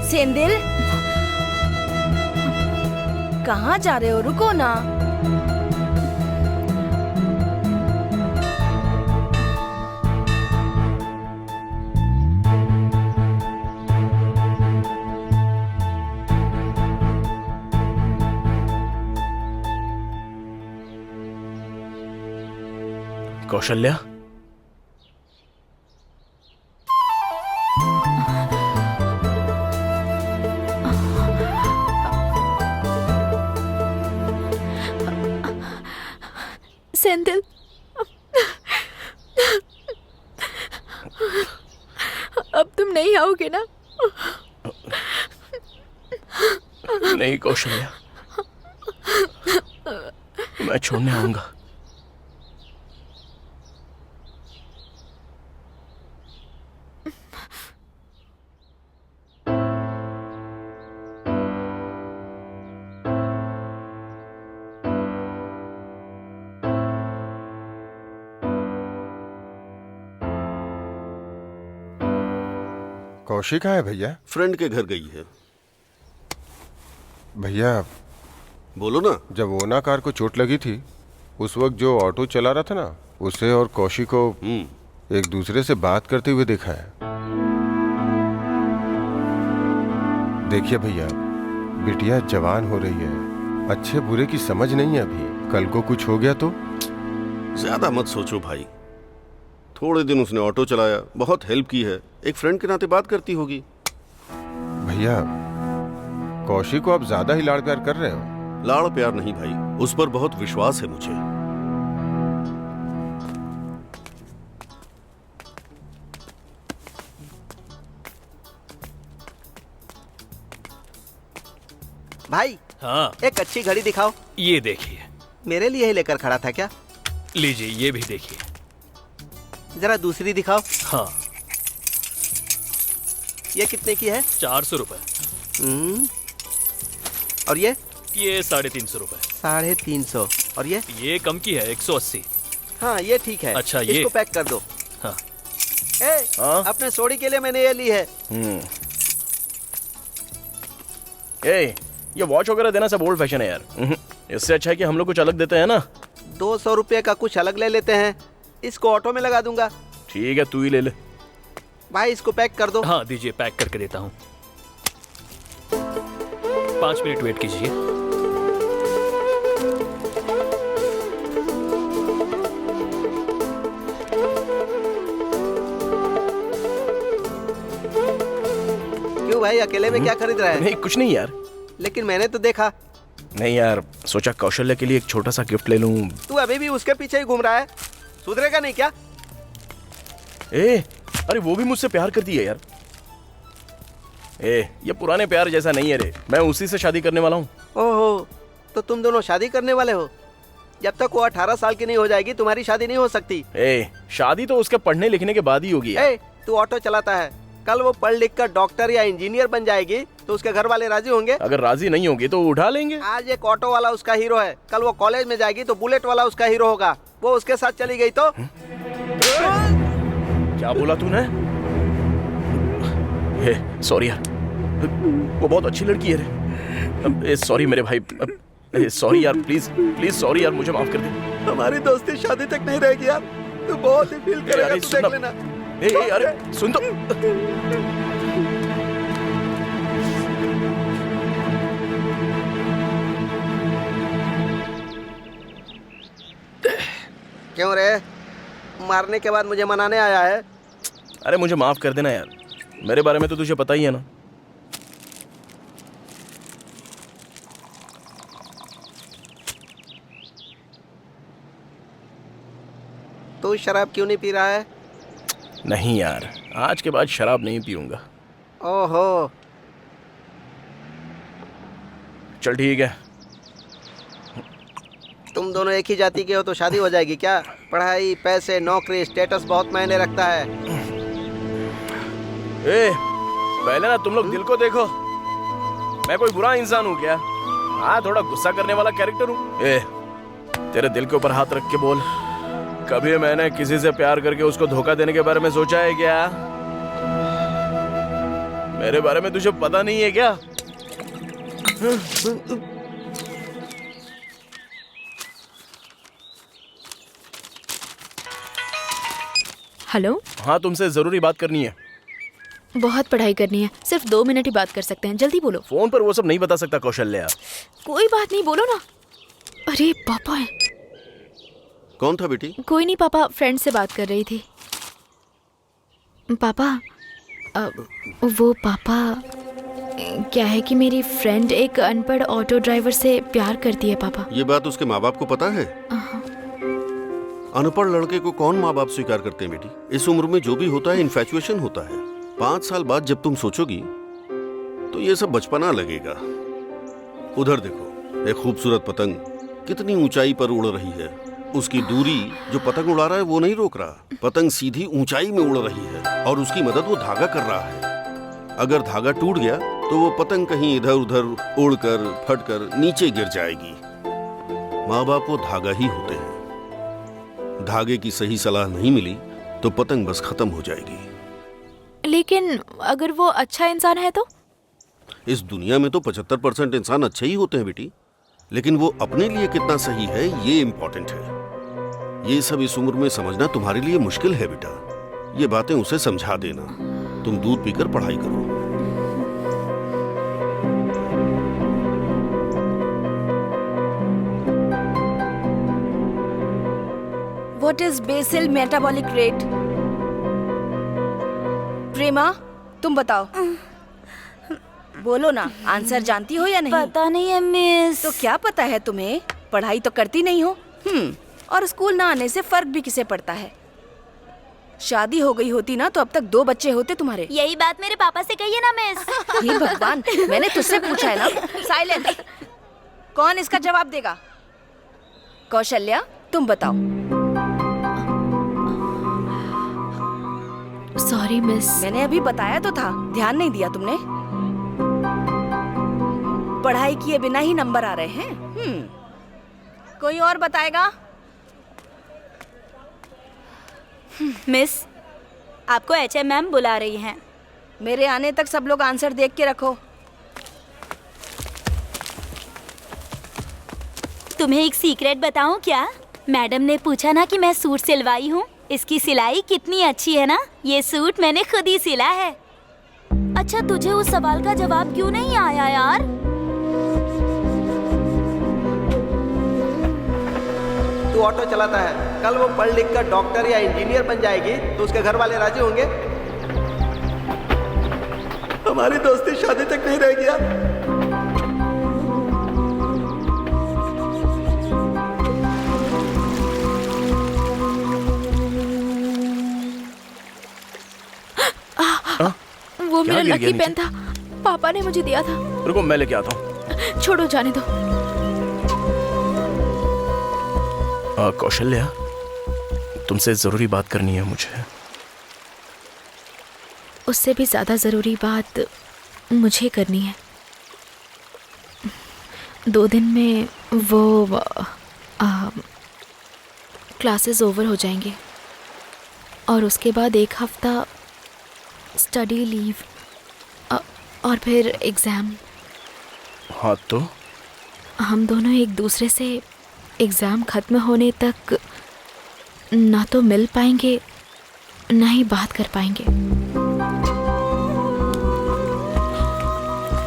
H: सेंदिल, कहाँ जा रहे हो? रुको ना।
B: कौशल्या,
C: सेंदिल, अब तुम नहीं आओगे ना?
B: नहीं कौशल्या, मैं छोड़ने आऊंगा।
M: कौशिक कहाँ है भैया?
F: फ्रेंड के घर गई है।
M: भैया
F: बोलो ना।
M: जब ओना कार को चोट लगी थी, उस वक्त जो ऑटो चला रहा था ना, उसे और कौशिक को एक दूसरे से बात करते हुए देखा है। देखिए भैया, बिटिया जवान हो रही है, अच्छे बुरे की समझ नहीं है अभी। कल को कुछ हो गया तो?
F: ज्यादा मत सोचो भाई, थोड़े दिन उसने ऑटो चलाया, बहुत हेल्प की है, एक फ्रेंड के नाते बात करती होगी।
M: भैया, कौशिक को आप ज्यादा ही लाड़ प्यार कर रहे हो।
F: लाड़ प्यार नहीं भाई, उस पर बहुत विश्वास है मुझे।
A: भाई,
K: हाँ,
A: एक अच्छी घड़ी दिखाओ।
K: ये देखिए।
A: मेरे लिए ही लेकर खड़ा था क्या?
K: लीजिए, ये भी देखिए।
A: जरा दूसरी दिखाओ।
K: हाँ,
A: ये कितने की है?
K: 400 रुपए।
A: और ये
K: 350 रुपए।
A: 350। और
K: ये कम की है 180।
A: हाँ ये ठीक है।
K: अच्छा, ये
A: इसको पैक कर दो।
K: हाँ।
A: अपने सोडी के लिए मैंने ये ली है।
B: ये वॉच वगैरह देना सब ओल्ड फैशन है यार। इससे अच्छा है कि हम लोग कुछ अलग देते हैं ना।
A: 200 रुपये का कुछ अलग ले लेते हैं। इसको ऑटो में लगा दूंगा।
B: ठीक है, तू ही ले ले।
A: भाई इसको पैक कर दो।
K: हाँ दीजिए, पैक करके देता हूँ। 5 मिनट वेट कीजिए।
A: क्यों भाई, अकेले में क्या खरीद रहा है?
B: नहीं कुछ नहीं यार।
A: लेकिन मैंने तो देखा।
B: नहीं यार, सोचा कौशल्या के लिए एक छोटा सा गिफ्ट ले लूं।
A: तू अभी भी उसके पीछे ही घूम रहा है, सुधरेगा नहीं क्या?
B: अरे वो भी मुझसे प्यार करती है यार। ये पुराने प्यार जैसा नहीं है रे, मैं उसी से शादी करने वाला हूँ।
A: ओहो, तो तुम दोनों शादी करने वाले हो? जब तक वो 18 साल की नहीं हो जाएगी तुम्हारी शादी नहीं हो सकती।
B: शादी तो उसके पढ़ने लिखने के बाद ही होगी यार।
A: तू ऑटो चलाता है, कल वो पढ़ लिख कर डॉक्टर या इंजीनियर बन जाएगी तो उसके घर वाले राजी होंगे?
B: अगर राजी नहीं होंगे तो उठा लेंगे।
A: आज एक ऑटो वाला उसका हीरो है, कल वो कॉलेज में जाएगी तो बुलेट वाला उसका हीरो होगा। वो उसके साथ चली गई तो
B: क्या बोला तूने? सॉरी यार, वो बहुत अच्छी लड़की है रे। सॉरी मेरे भाई, सॉरी यार, प्लीज प्लीज सॉरी यार, मुझे माफ कर दे।
A: हमारी दोस्ती शादी तक नहीं रहेगी यार, तू बहुत ही फील करेगा, तू देख लेना।
B: अरे सुन तो।
A: क्यों रे, मारने के बाद मुझे मनाने आया है?
B: अरे मुझे माफ कर देना यार, मेरे बारे में तो तुझे पता ही है ना।
A: तू शराब क्यों नहीं पी रहा है?
B: नहीं यार, आज के बाद शराब नहीं पीऊंगा।
A: ओहो,
B: चल ठीक है।
A: तुम दोनों एक ही जाति के हो तो शादी हो जाएगी क्या? पढ़ाई, पैसे, नौकरी, स्टेटस बहुत मायने रखता है।
B: पहले ना तुम लोग दिल को देखो। मैं कोई बुरा इंसान हूँ क्या? हाँ, थोड़ा गुस्सा करने वाला कैरेक्टर हूँ। तेरे दिल के ऊपर हाथ रख के बोल, कभी मैंने किसी से प्यार करके उसको धोखा देने के बारे में सोचा है क्या? मेरे बारे में तुझे पता नहीं है क्या?
C: हेलो।
B: हाँ, तुमसे जरूरी बात करनी है।
C: बहुत पढ़ाई करनी है, सिर्फ 2 मिनट ही बात कर सकते हैं, जल्दी बोलो।
B: फोन पर वो सब नहीं बता सकता कौशल्या।
C: कोई बात नहीं, बोलो ना। अरे पापा है।
F: कौन था बेटी?
C: कोई नहीं पापा, फ्रेंड से बात कर रही थी। पापा वो पापा, क्या है कि मेरी फ्रेंड एक अनपढ़ ऑटो ड्राइवर से प्यार करती है पापा।
F: ये बात उसके माँ बाप को पता है? अनपढ़ लड़के को कौन माँ बाप स्वीकार करते हैं बेटी? इस उम्र में जो भी होता है इन्फैचुएशन होता है। 5 साल बाद जब तुम सोचोगी तो ये सब बचपना लगेगा। उधर देखो, एक खूबसूरत पतंग कितनी ऊंचाई पर उड़ रही है। उसकी दूरी जो पतंग उड़ा रहा है वो नहीं रोक रहा, पतंग सीधी ऊंचाई में उड़ रही है और उसकी मदद वो धागा कर रहा है। अगर धागा टूट गया तो वो पतंग कहीं इधर उधर उड़कर फटकर नीचे गिर जाएगी। माँ बाप वो धागा ही होते हैं। धागे की सही सलाह नहीं मिली तो पतंग बस खत्म हो जाएगी।
C: लेकिन अगर वो अच्छा इंसान है तो?
F: इस दुनिया में तो 75% इंसान अच्छे ही होते हैं बेटी, लेकिन वो अपने लिए कितना सही है ये इम्पोर्टेंट है। ये सब इस उम्र में समझना तुम्हारे लिए मुश्किल है बेटा। ये बातें उसे समझा देना। तुम दूध पीकर पढ़ाई करो।
H: What is basal metabolic rate? प्रेमा, तुम बताओ। बोलो ना, आंसर जानती हो या नहीं?
D: पता नहीं है मिस।
H: तो क्या पता है तुम्हें? पढ़ाई तो करती नहीं हो। और स्कूल ना आने से फर्क भी किसे पड़ता है? शादी हो गई होती ना तो अब तक 2 बच्चे होते तुम्हारे।
D: यही बात मेरे पापा से कहिए ना मिस।
H: हे भगवान, मैंने तुझसे पूछा है ना। साइलेंट। कौन इसका जवाब देगा? कौशल्या, तुम बताओ।
C: Sorry miss.
H: मैंने अभी बताया तो था, ध्यान नहीं दिया तुमने। पढ़ाई किए बिना ही नंबर आ रहे हैं। कोई और बताएगा?
D: मिस, आपको HM मैम बुला रही हैं।
H: मेरे आने तक सब लोग आंसर देख के रखो।
D: तुम्हें एक सीक्रेट बताऊं क्या? मैडम ने पूछा ना कि मैं सूट सिलवाई हूँ। इसकी सिलाई कितनी अच्छी है ना। ये सूट मैंने खुद ही सिला है। अच्छा, तुझे उस सवाल का जवाब क्यों नहीं आया यार?
A: तू ऑटो चलाता है, कल वो पढ़ लिख कर डॉक्टर या इंजीनियर बन जाएगी तो उसके घर वाले राजी होंगे? हमारी दोस्ती शादी तक नहीं रहेगी यार।
C: वो मेरा
B: गिर गया
C: लकी पेन था, पापा ने मुझे दिया था।
B: रुको मैं लेके आता हूँ।
C: छोड़ो, जाने दो।
B: कौशल्या, तुमसे जरूरी बात करनी है मुझे।
C: उससे भी ज्यादा जरूरी बात मुझे करनी है। 2 दिन में वो क्लासेस ओवर हो जाएंगे और उसके बाद 1 हफ्ता स्टडी लीव और फिर एग्ज़ाम।
B: हाँ तो
C: हम दोनों एक दूसरे से एग्ज़ाम ख़त्म होने तक ना तो मिल पाएंगे ना ही बात कर पाएंगे।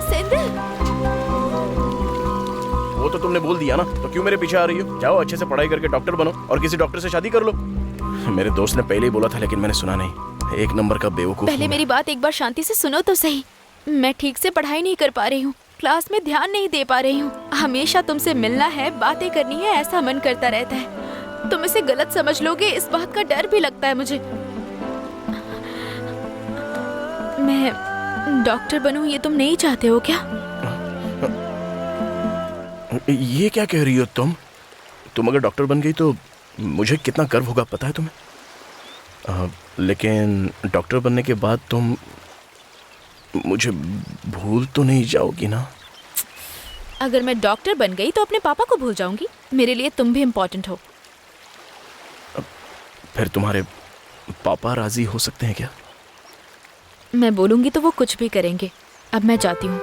C: सेंधिल,
B: वो तो तुमने बोल दिया ना, तो क्यों मेरे पीछे आ रही हो? जाओ अच्छे से पढ़ाई करके डॉक्टर बनो और किसी डॉक्टर से शादी कर लो। मेरे दोस्त ने पहले ही बोला था लेकिन मैंने सुना नहीं। 1 नंबर का बेवकूफ।
C: पहले मेरी बात एक बार शांति से सुनो तो सही। मैं ठीक से पढ़ाई नहीं कर पा रही हूँ, क्लास में ध्यान नहीं दे पा रही हूँ। हमेशा तुमसे मिलना है, बातें करनी है, ऐसा मन करता रहता है। तुम इसे गलत समझ लोगे, इस बात का डर भी लगता है मुझे। मैं डॉक्टर बनूं ये तुम नहीं चाहते हो क्या?
B: ये क्या कह रही हो तुम? तुम अगर डॉक्टर बन गई तो मुझे कितना गर्व होगा पता है तुम्हें? लेकिन डॉक्टर बनने के बाद तुम मुझे भूल तो नहीं जाओगी ना?
C: अगर मैं डॉक्टर बन गई तो अपने पापा को भूल जाऊंगी। मेरे लिए तुम भी इम्पोर्टेंट हो।
B: फिर तुम्हारे पापा राजी हो सकते हैं क्या?
C: मैं बोलूंगी तो वो कुछ भी करेंगे। अब मैं जाती हूँ।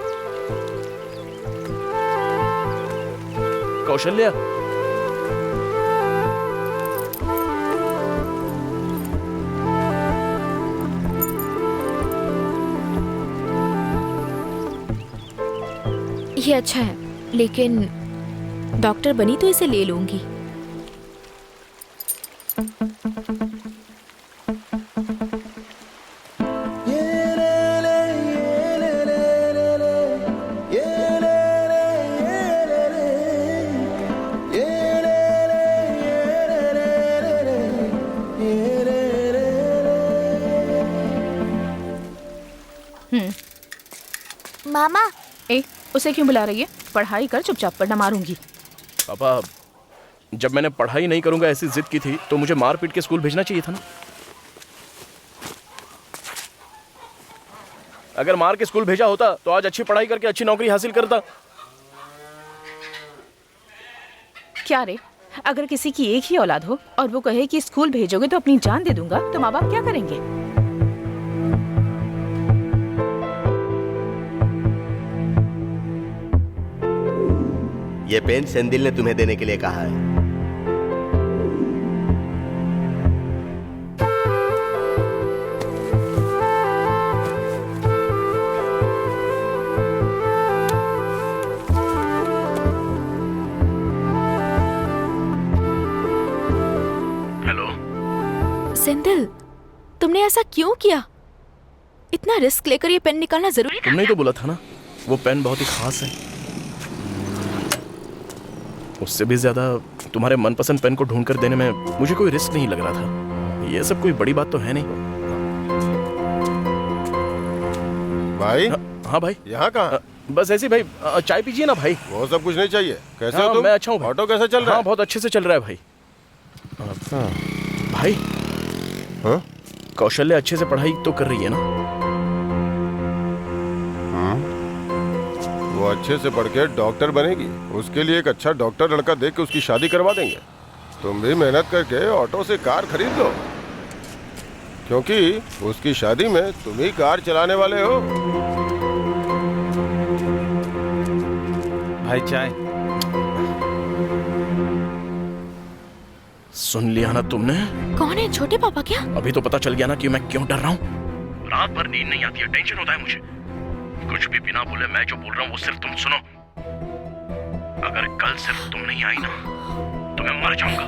B: कौशल्या,
C: ये अच्छा है, लेकिन डॉक्टर बनी तो इसे ले लूंगी।
I: मामा,
J: ए, उसे क्यों बुला रही है? पढ़ाई कर चुपचाप, वरना मारूंगी।
B: पापा, जब मैंने पढ़ाई नहीं करूंगा ऐसी जिद की थी तो मुझे मार पीट के स्कूल भेजना चाहिए था ना। अगर मार के स्कूल भेजा होता तो आज अच्छी पढ़ाई करके अच्छी नौकरी हासिल करता।
J: क्या रे, अगर किसी की एक ही औलाद हो और वो कहे कि स्कूल भेजोगे तो अपनी जान दे दूंगा, तो माँ बाप क्या करेंगे?
A: ये पेन सेंधिल ने तुम्हें देने के लिए कहा है।
C: सेंधिल, तुमने ऐसा क्यों किया? इतना रिस्क लेकर ये पेन निकालना जरूरी था?
B: तुमने ही तो बोला था ना, वो पेन बहुत ही खास है। उससे भी ज्यादा तुम्हारे मनपसंद पेन को ढूंढ कर देने में मुझे कोई रिस्क नहीं लग रहा था। ये सब कोई बड़ी बात तो है नहीं।
M: भाई?
B: हाँ भाई।
M: यहाँ कहाँ?
B: बस ऐसे भाई, चाय पीजिए ना भाई।
M: वो सब कुछ नहीं चाहिए। कैसे हो तुम?
B: मैं अच्छा हूँ।
M: ऑटो कैसे चल रहा है?
B: हाँ, बहुत अच्छे से चल रहा है भाई। भाई,
M: हाँ?
B: कौशल्या अच्छे से पढ़ाई तो कर रही है ना?
M: वो अच्छे से पढ़ के डॉक्टर बनेगी। उसके लिए एक अच्छा डॉक्टर लड़का देख के उसकी शादी करवा देंगे। तुम भी मेहनत करके ऑटो से कार खरीद लो, क्योंकि उसकी शादी में तुम ही कार चलाने वाले हो।
L: भाई चाय।
B: सुन लिया ना तुमने?
C: कौन है? छोटे पापा क्या?
B: अभी तो पता चल गया ना कि मैं क्यों डर रहा हूँ। रात भर नींद नहीं आती है, टेंशन होता है मुझे। कुछ भी बिना बोले मैं जो बोल रहा हूँ वो सिर्फ तुम सुनो। अगर कल सिर्फ तुम नहीं आई ना तो मैं मर जाऊंगा।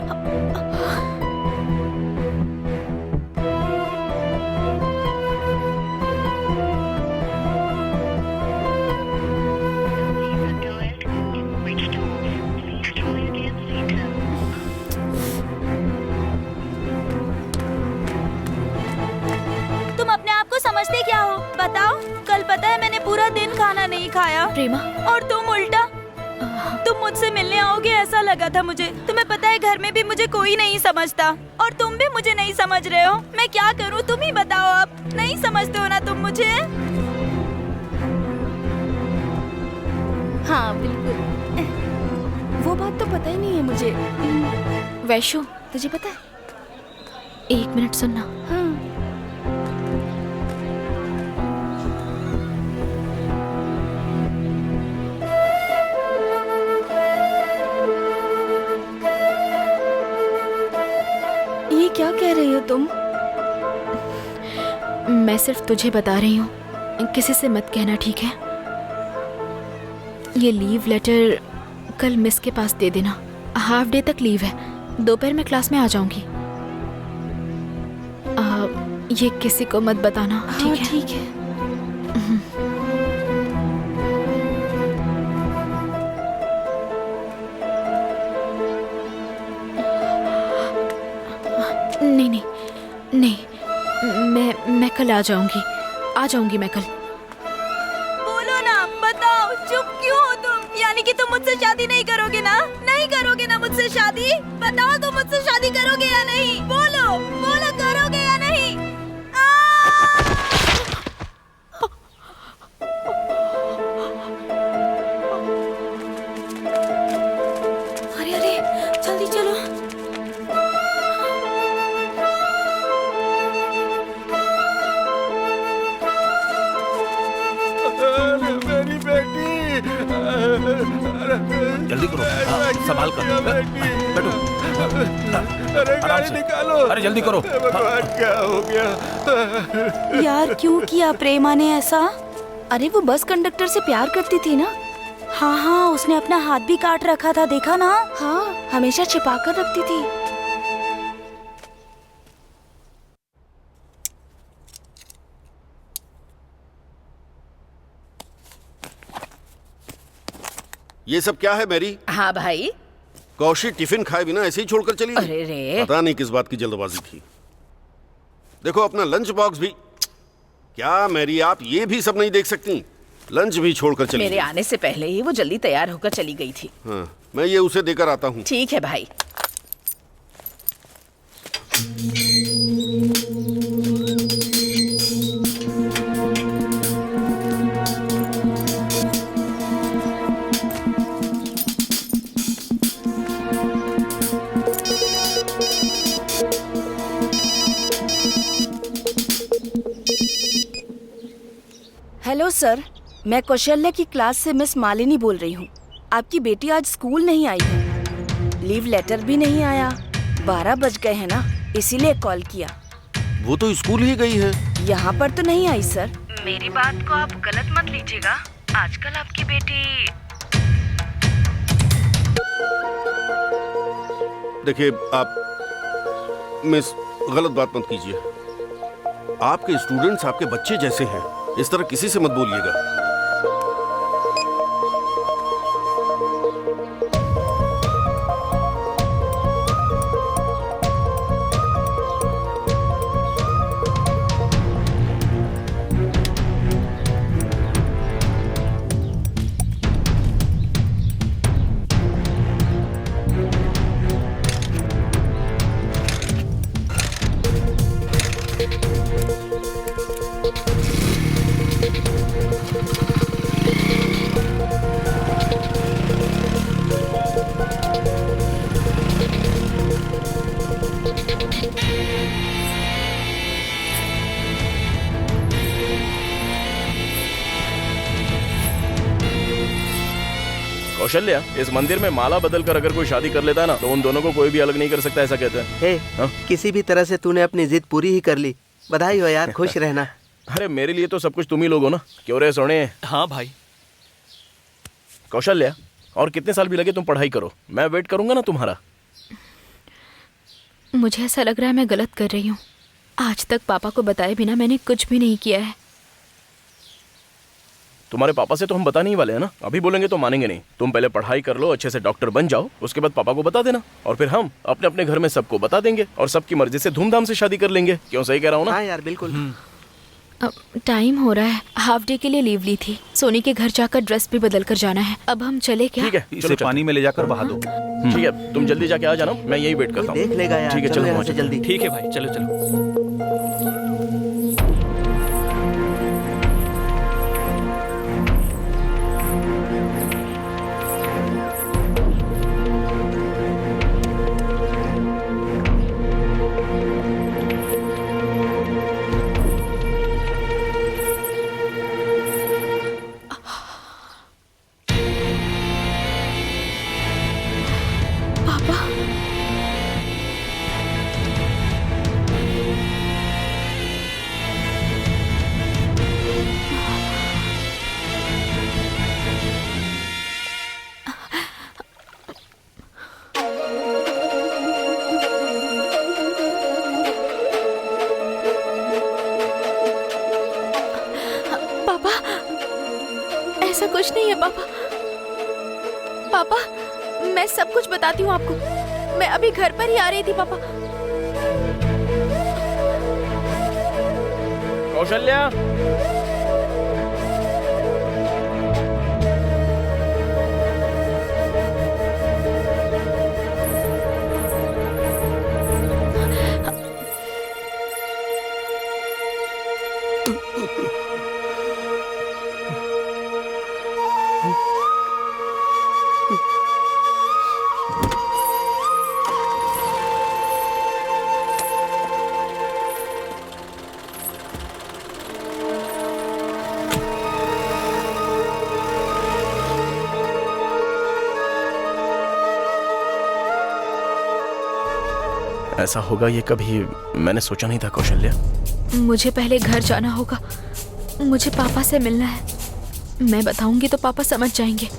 D: तुम अपने आप को समझते क्या हो? बताओ। कल पता है मैंने पूरा दिन खाना नहीं खाया।
C: प्रेमा,
D: और तुम उल्टा तुम मुझसे मिलने आओगे ऐसा लगा था मुझे। तुम्हें पता है घर में भी मुझे कोई नहीं समझता और तुम भी मुझे नहीं समझ रहे हो। मैं क्या करूं तुम ही बताओ। अब नहीं समझते हो ना तुम मुझे?
H: हाँ बिल्कुल, वो बात तो पता ही नहीं है मुझे।
C: वैशु,
H: तुझे पता है?
C: 1 मिनट सुनना।
H: हाँ। ये क्या कह रही हो तुम?
C: मैं सिर्फ तुझे बता रही हूँ, किसी से मत कहना, ठीक है? ये लीव लेटर कल मिस के पास दे देना। हाफ डे तक लीव है, दोपहर में क्लास में आ जाऊंगी। ये किसी को मत बताना, ठीक है?
H: ठीक है।
C: नहीं नहीं नहीं, मैं कल आ जाऊंगी मैं कल।
D: बोलो ना, बताओ। चुप क्यों हो तुम? यानी कि तुम मुझसे शादी नहीं करोगे ना? नहीं करोगे ना मुझसे शादी? बताओ तुम मुझसे शादी करोगे या नहीं? बोलो बोलो, करोगे या नहीं? अरे अरे, जल्दी चलो।
M: मेरी बेटी,
L: जल्दी करो, संभाल कर। बैठो।
M: अरे गाड़ी निकालो।
L: अरे जल्दी करो।
M: भगवान, क्या हो गया?
D: यार क्यों किया प्रेमा ने ऐसा?
H: अरे वो बस कंडक्टर से प्यार करती थी ना।
D: हाँ हाँ, उसने अपना हाथ भी काट रखा था, देखा ना?
H: हाँ, हमेशा छिपा कर रखती थी।
F: ये सब क्या है मैरी?
J: हाँ भाई।
F: कौशी टिफिन खाए बिना ऐसे ही छोड़कर चली गई।
J: अरे रे।
F: पता नहीं किस बात की जल्दबाजी थी। देखो अपना लंच बॉक्स भी। क्या मैरी, आप ये भी सब नहीं देख सकती? लंच भी छोड़कर चली
J: मेरे
F: गई।
J: आने से पहले ही वो जल्दी तैयार होकर चली गई थी।
F: हाँ, मैं ये उसे देकर आता हूँ।
J: ठीक है भाई।
H: हेलो सर, मैं कौशल्या की क्लास से मिस मालिनी बोल रही हूँ। आपकी बेटी आज स्कूल नहीं आई है, लीव लेटर भी नहीं आया। 12 बज गए हैं ना, इसीलिए कॉल किया।
F: वो तो स्कूल ही गई है।
H: यहाँ पर तो नहीं आई सर। मेरी बात को आप गलत मत लीजिएगा। आजकल आपकी बेटी।
F: देखिए आप मिस, गलत बात मत कीजिए। आपके स्टूडेंट्स आपके बच्चे जैसे हैं, इस तरह किसी से मत बोलिएगा।
B: कौशल्या, इस मंदिर में माला बदल कर अगर कोई शादी कर लेता है ना, तो उन दोनों को कोई भी अलग नहीं कर सकता, ऐसा कहते हैं।
A: हे,
B: हाँ?
A: किसी भी तरह से तूने अपनी जिद पूरी ही कर ली। बधाई हो यार, खुश रहना।
B: अरे मेरे लिए तो सब कुछ तुम ही लोग हो ना, क्यों रे सोने?
K: हाँ भाई।
B: कौशल्या, और कितने साल भी लगे तुम पढ़ाई करो, मैं वेट करूंगा ना तुम्हारा।
C: मुझे ऐसा लग रहा है मैं गलत कर रही हूँ। आज तक पापा को बताए बिना मैंने कुछ भी नहीं किया है।
B: तुम्हारे पापा से तो हम बता नहीं वाले हैं ना, अभी बोलेंगे तो मानेंगे नहीं। तुम पहले पढ़ाई कर लो, अच्छे से डॉक्टर बन जाओ, उसके बाद पापा को बता देना, और फिर हम अपने अपने घर में सबको बता देंगे और सबकी मर्जी से धूमधाम से शादी कर लेंगे। क्यों, सही कह रहा हूँ ना?
A: हाँ यार, बिल्कुल।
C: अब टाइम हो रहा है, हाफ डे के लिए लीव ली थी। सोनी के घर जाकर ड्रेस भी बदल कर जाना है। अब हम चले क्या?
B: ठीक है,
L: इसे पानी में ले जाकर बहा दो।
B: ठीक है, तुम जल्दी जाके आ जाना, मैं यही वेट करता हूँ।
A: देख लेगा यार।
B: ठीक है,
A: चलो
B: चलो
A: यहाँ से जल्दी।
K: ठीक है भाई, चलो चलो।
C: ऐसा कुछ नहीं है पापा। पापा, मैं सब कुछ बताती हूँ आपको। मैं अभी घर पर ही आ रही थी पापा।
B: कौशल्या, ऐसा होगा ये कभी मैंने सोचा नहीं था कौशल्या।
C: मुझे पहले घर जाना होगा, मुझे पापा से मिलना है। मैं बताऊंगी तो पापा समझ जाएंगे।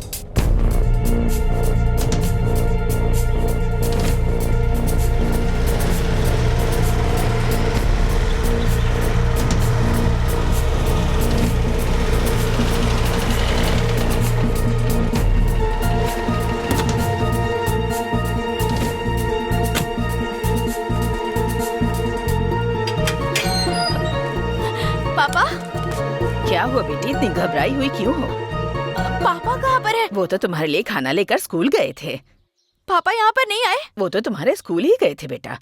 C: पापा,
J: क्या हुआ बेटी, इतनी घबराई हुई क्यों हो?
C: पापा कहाँ पर है?
J: वो तो तुम्हारे लिए खाना लेकर स्कूल गए थे।
C: पापा यहाँ पर नहीं आए?
J: वो तो तुम्हारे स्कूल ही गए थे बेटा।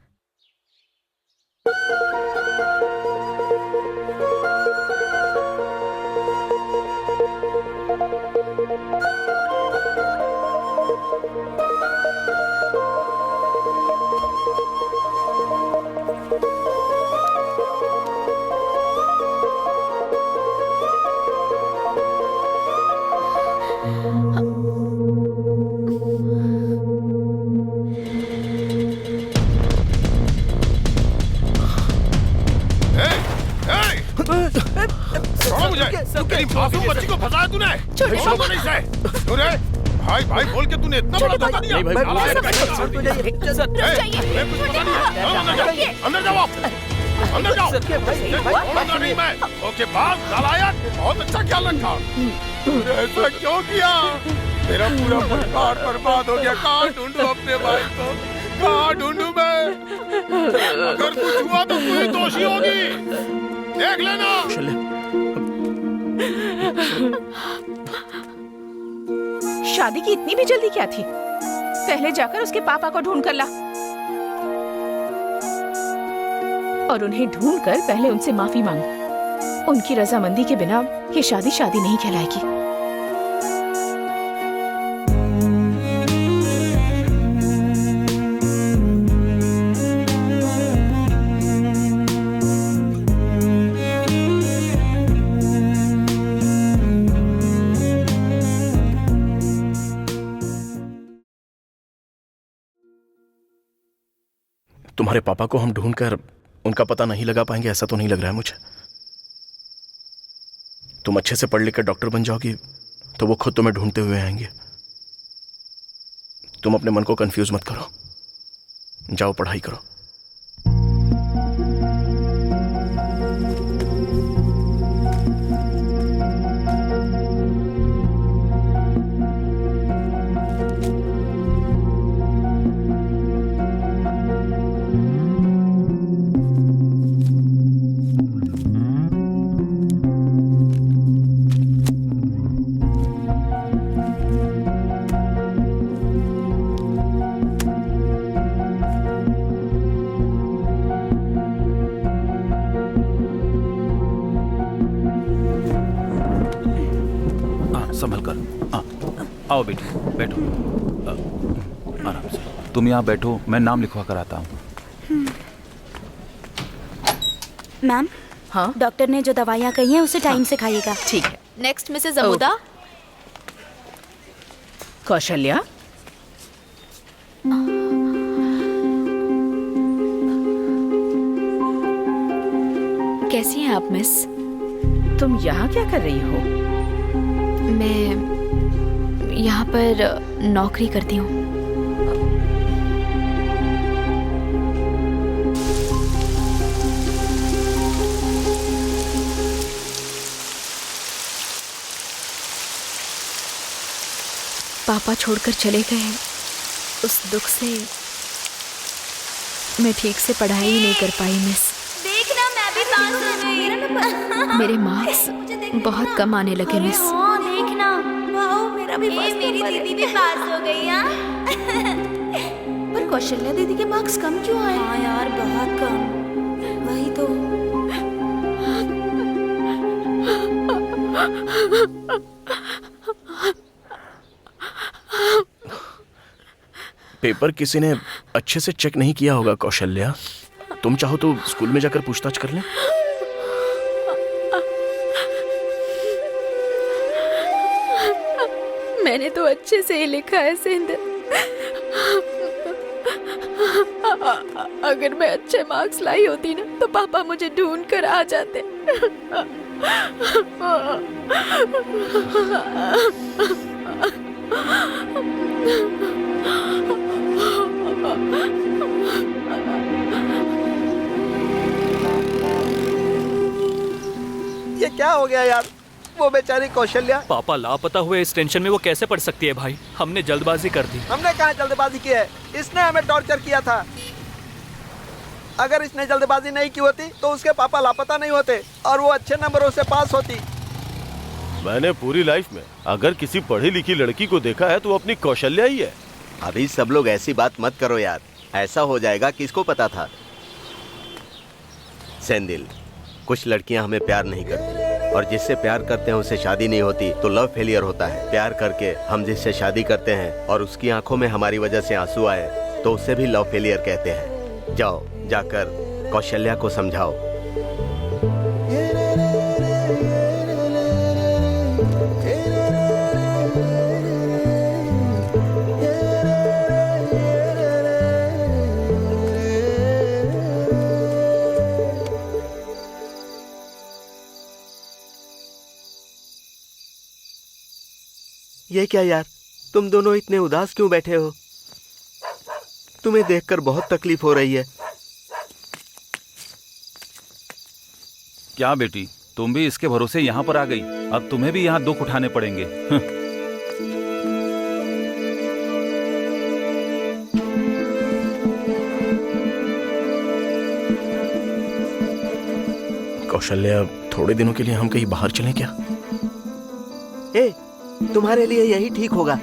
M: तेरी मासूम बच्ची को फंसाया तूने। तूने भाई भाई बोल के तूने इतना बड़ा धोखा दिया। अंदर जाओ, अंदर जाओ। नहीं मैं। ओके बात नालायक, बहुत अच्छा ख्याल रखा। तूने ऐसा क्यों किया? मेरा पूरा परिवार बर्बाद हो गया। कहाँ ढूंढूं अपने भाई को, कहाँ ढूंढूं मैं? अगर कुछ हुआ तो तू ही दोषी होगी, देख लेना।
J: शादी की इतनी भी जल्दी क्या थी? पहले जाकर उसके पापा को ढूंढ कर ला और उन्हें ढूंढकर पहले उनसे माफी मांग। उनकी रजामंदी के बिना ये शादी शादी नहीं कहलाएगी।
B: तुम्हारे पापा को हम ढूंढकर उनका पता नहीं लगा पाएंगे, ऐसा तो नहीं लग रहा है मुझे। तुम अच्छे से पढ़ लिख कर डॉक्टर बन जाओगी तो वो खुद तुम्हें ढूंढते हुए आएंगे। तुम अपने मन को कंफ्यूज मत करो, जाओ पढ़ाई करो।
L: संभल कर। आओ बेटी, बैठो। आराम से। तुम यहाँ बैठो, मैं नाम लिखवा कर आता हूँ।
D: मैम,
J: हाँ
D: डॉक्टर ने जो दवाइयाँ कही हैं उसे टाइम से खाइएगा।
J: ठीक है।
C: Next Mrs अमुदा।
J: कौशल्या,
C: कैसी हैं आप मिस?
J: तुम यहाँ क्या कर रही हो?
C: मैं यहाँ पर नौकरी करती हूँ। पापा छोड़कर चले गए, उस दुख से मैं ठीक से पढ़ाई ही नहीं कर पाई मिस।
D: देखना मैं भी पास हो गई।
C: मेरे मार्क्स बहुत कम आने लगे मिस।
D: हाँ देखना, वाओ मेरा भी पास। मेरी दीदी भी पास हो गई। पर कौशल्या दीदी के मार्क्स कम क्यों आए? हाँ यार बहुत कम। वही तो।
B: पेपर किसी ने अच्छे से चेक नहीं किया होगा कौशल्या। तुम चाहो तो स्कूल में जाकर पूछताछ कर लें।
C: मैंने तो अच्छे से ही लिखा है सिंध। अगर मैं अच्छे मार्क्स लाई होती ना तो पापा मुझे ढूंढ कर आ जाते।
A: ये क्या हो गया यार? वो बेचारी कौशल्या।
K: पापा लापता हुए इस टेंशन में वो कैसे पढ़ सकती है भाई? हमने जल्दबाजी कर दी।
A: हमने कहाँ जल्दबाजी की है? इसने हमें टॉर्चर किया था। अगर इसने जल्दबाजी नहीं की होती तो उसके पापा लापता नहीं होते और वो अच्छे नंबरों से पास होती।
G: मैंने पूरी लाइफ में अगर किसी पढ़ी लिखी लड़की को देखा है तो वो अपनी कौशल्या ही है।
A: अभी सब लोग ऐसी बात मत करो यार, ऐसा हो जाएगा किसको पता था। सेंदिल, कुछ लड़कियां हमें प्यार नहीं करती और जिससे प्यार करते हैं उससे शादी नहीं होती तो लव फेलियर होता है। प्यार करके हम जिससे शादी करते हैं और उसकी आंखों में हमारी वजह से आंसू आए तो उसे भी लव फेलियर कहते हैं। जाओ जाकर कौशल्या को समझाओ। ये क्या यार, तुम दोनों इतने उदास क्यों बैठे हो? तुम्हें देखकर बहुत तकलीफ हो रही है।
L: क्या बेटी, तुम भी इसके भरोसे यहाँ पर आ गई? अब तुम्हें भी यहाँ दुख उठाने पड़ेंगे।
B: कौशल्या, थोड़े दिनों के लिए हम कहीं बाहर चलें क्या?
A: तुम्हारे लिए यही ठीक होगा।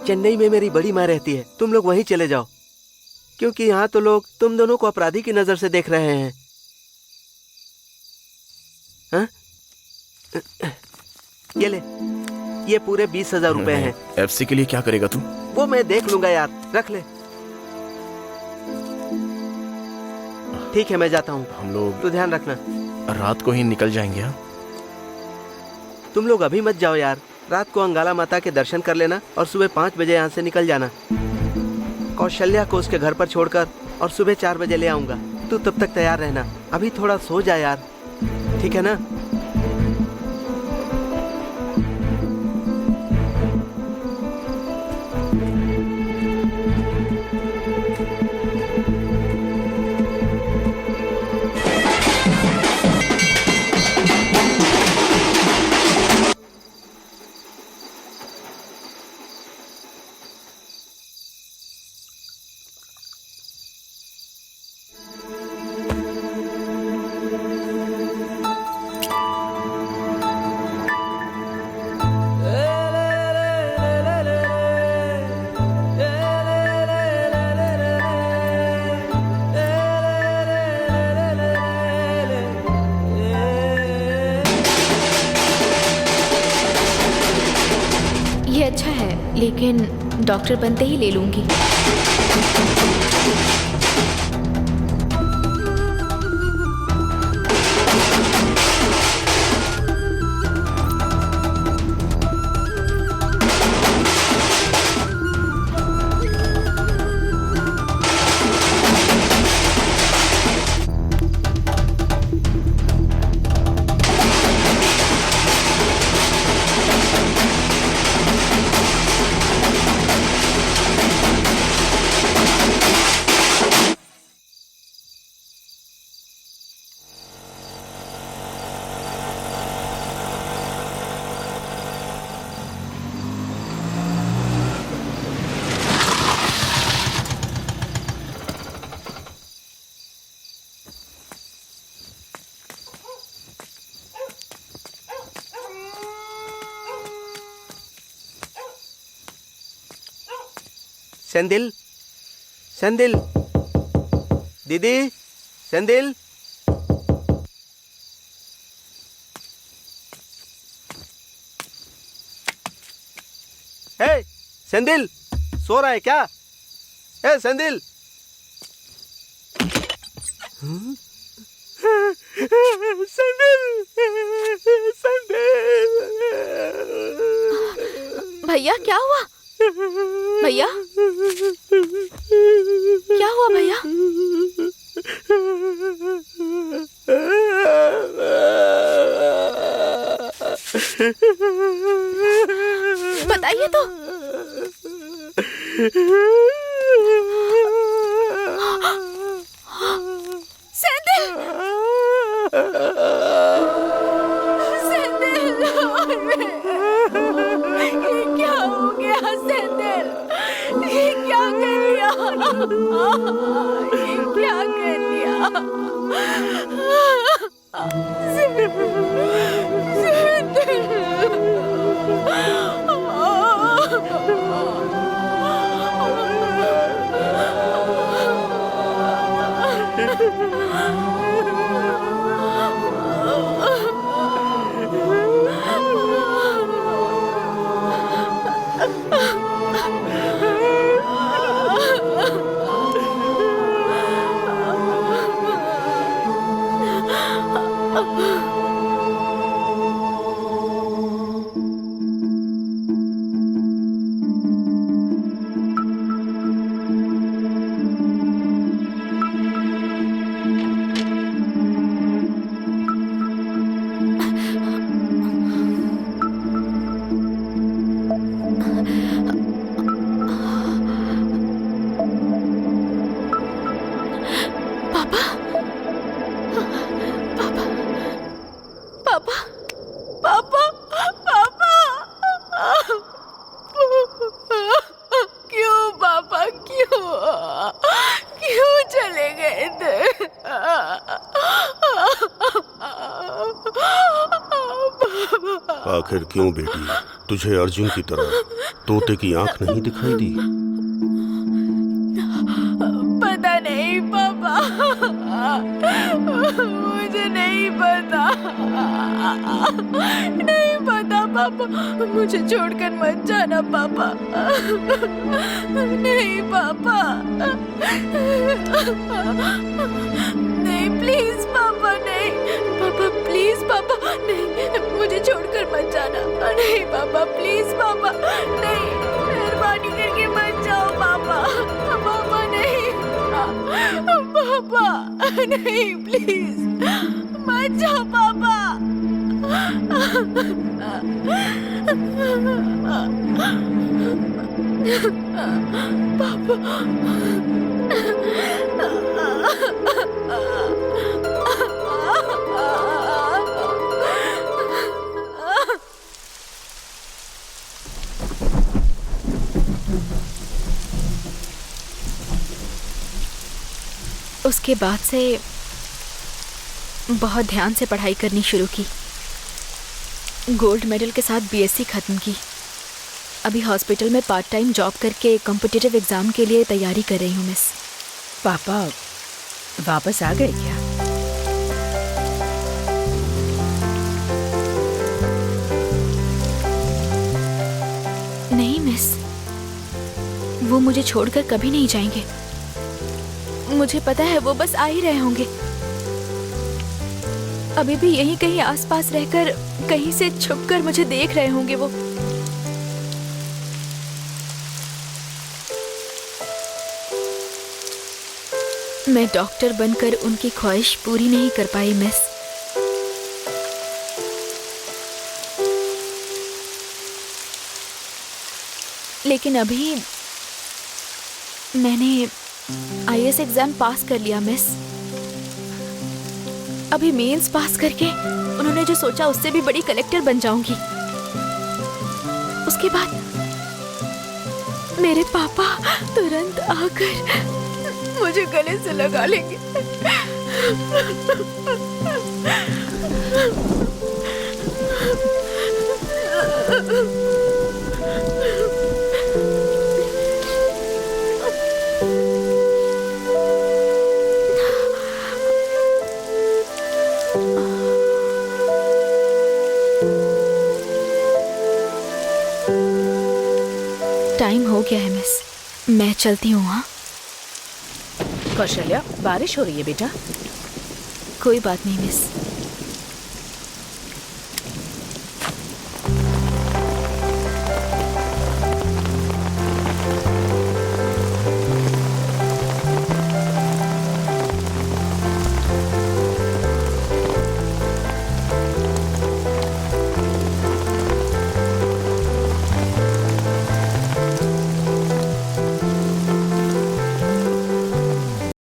A: चेन्नई में मेरी बड़ी माँ रहती है, तुम लोग वहीं चले जाओ, क्योंकि यहाँ तो लोग तुम दोनों को अपराधी की नजर से देख रहे हैं। हाँ? ये ले, ये पूरे 20,000 रुपए हैं।
B: एफसी के लिए क्या करेगा तू?
A: वो मैं देख लूंगा यार, रख ले। ठीक है मैं जाता हूँ।
B: हम लोग
A: तो ध्यान रखना।
B: रात को ही निकल जाएंगे। हाँ,
A: तुम लोग अभी मत जाओ यार, रात को अंगाला माता के दर्शन कर लेना और सुबह 5 बजे यहाँ से निकल जाना। कौशल्या को उसके घर पर छोड़कर और सुबह 4 बजे ले आऊंगा। तू तब तक तैयार रहना। अभी थोड़ा सो जा यार, ठीक है ना?
C: ये अच्छा है, लेकिन डॉक्टर बनते ही ले लूंगी।
A: सेंदिल, सेंदिल, दीदी, सेंदिल। हे, सेंदिल, सो रहा है क्या? हे, सेंदिल। सेंदिल, सेंदिल।
C: भैया क्या हुआ? भैया क्या हुआ भैया? बताइए तो। सेंदिल, सेंदिल, ये क्या हो गया सेंदिल? ये क्या कर लिया? ये क्या कर लिया?
F: आखिर क्यों बेटी, तुझे अर्जुन की तरह तोते की आंख नहीं दिखाई दी?
H: पता नहीं पापा, मुझे नहीं पता, नहीं पता पापा, मुझे छोड़कर मत जाना पापा, नहीं पापा, नहीं प्लीज पापा, नहीं पापा, प्लीज पापा, नहीं मुझे छोड़कर मत जाना, नहीं पापा, प्लीज पापा, नहीं, मेहरबानी करके मत जाओ पापा, पापा नहीं, प्लीज मत जाओ पापा।
C: उसके बाद से बहुत ध्यान से पढ़ाई करनी शुरू की। गोल्ड मेडल के साथ बीएससी खत्म की। अभी हॉस्पिटल में पार्ट टाइम जॉब करके कॉम्पिटिटिव एग्जाम के लिए तैयारी कर रही हूँ मिस।
J: पापा वापस आ गए क्या?
C: नहीं मिस, वो मुझे छोड़कर कभी नहीं जाएंगे। मुझे पता है वो बस आ ही रहे होंगे। अभी भी यहीं कहीं आसपास रहकर कहीं से छुपकर मुझे देख रहे होंगे वो। मैं डॉक्टर बनकर उनकी ख्वाहिश पूरी नहीं कर पाई मिस। लेकिन अभी मैंने आईएएस एग्जाम पास कर लिया मिस। अभी मेंस पास करके उन्होंने जो सोचा उससे भी बड़ी कलेक्टर बन जाऊंगी। उसके बाद मेरे पापा तुरंत आकर मुझे गले से लगा लेंगे। टाइम हो गया है मिस, मैं चलती हूँ। हाँ
J: कौशल्या, बारिश हो रही है बेटा।
C: कोई बात नहीं मिस।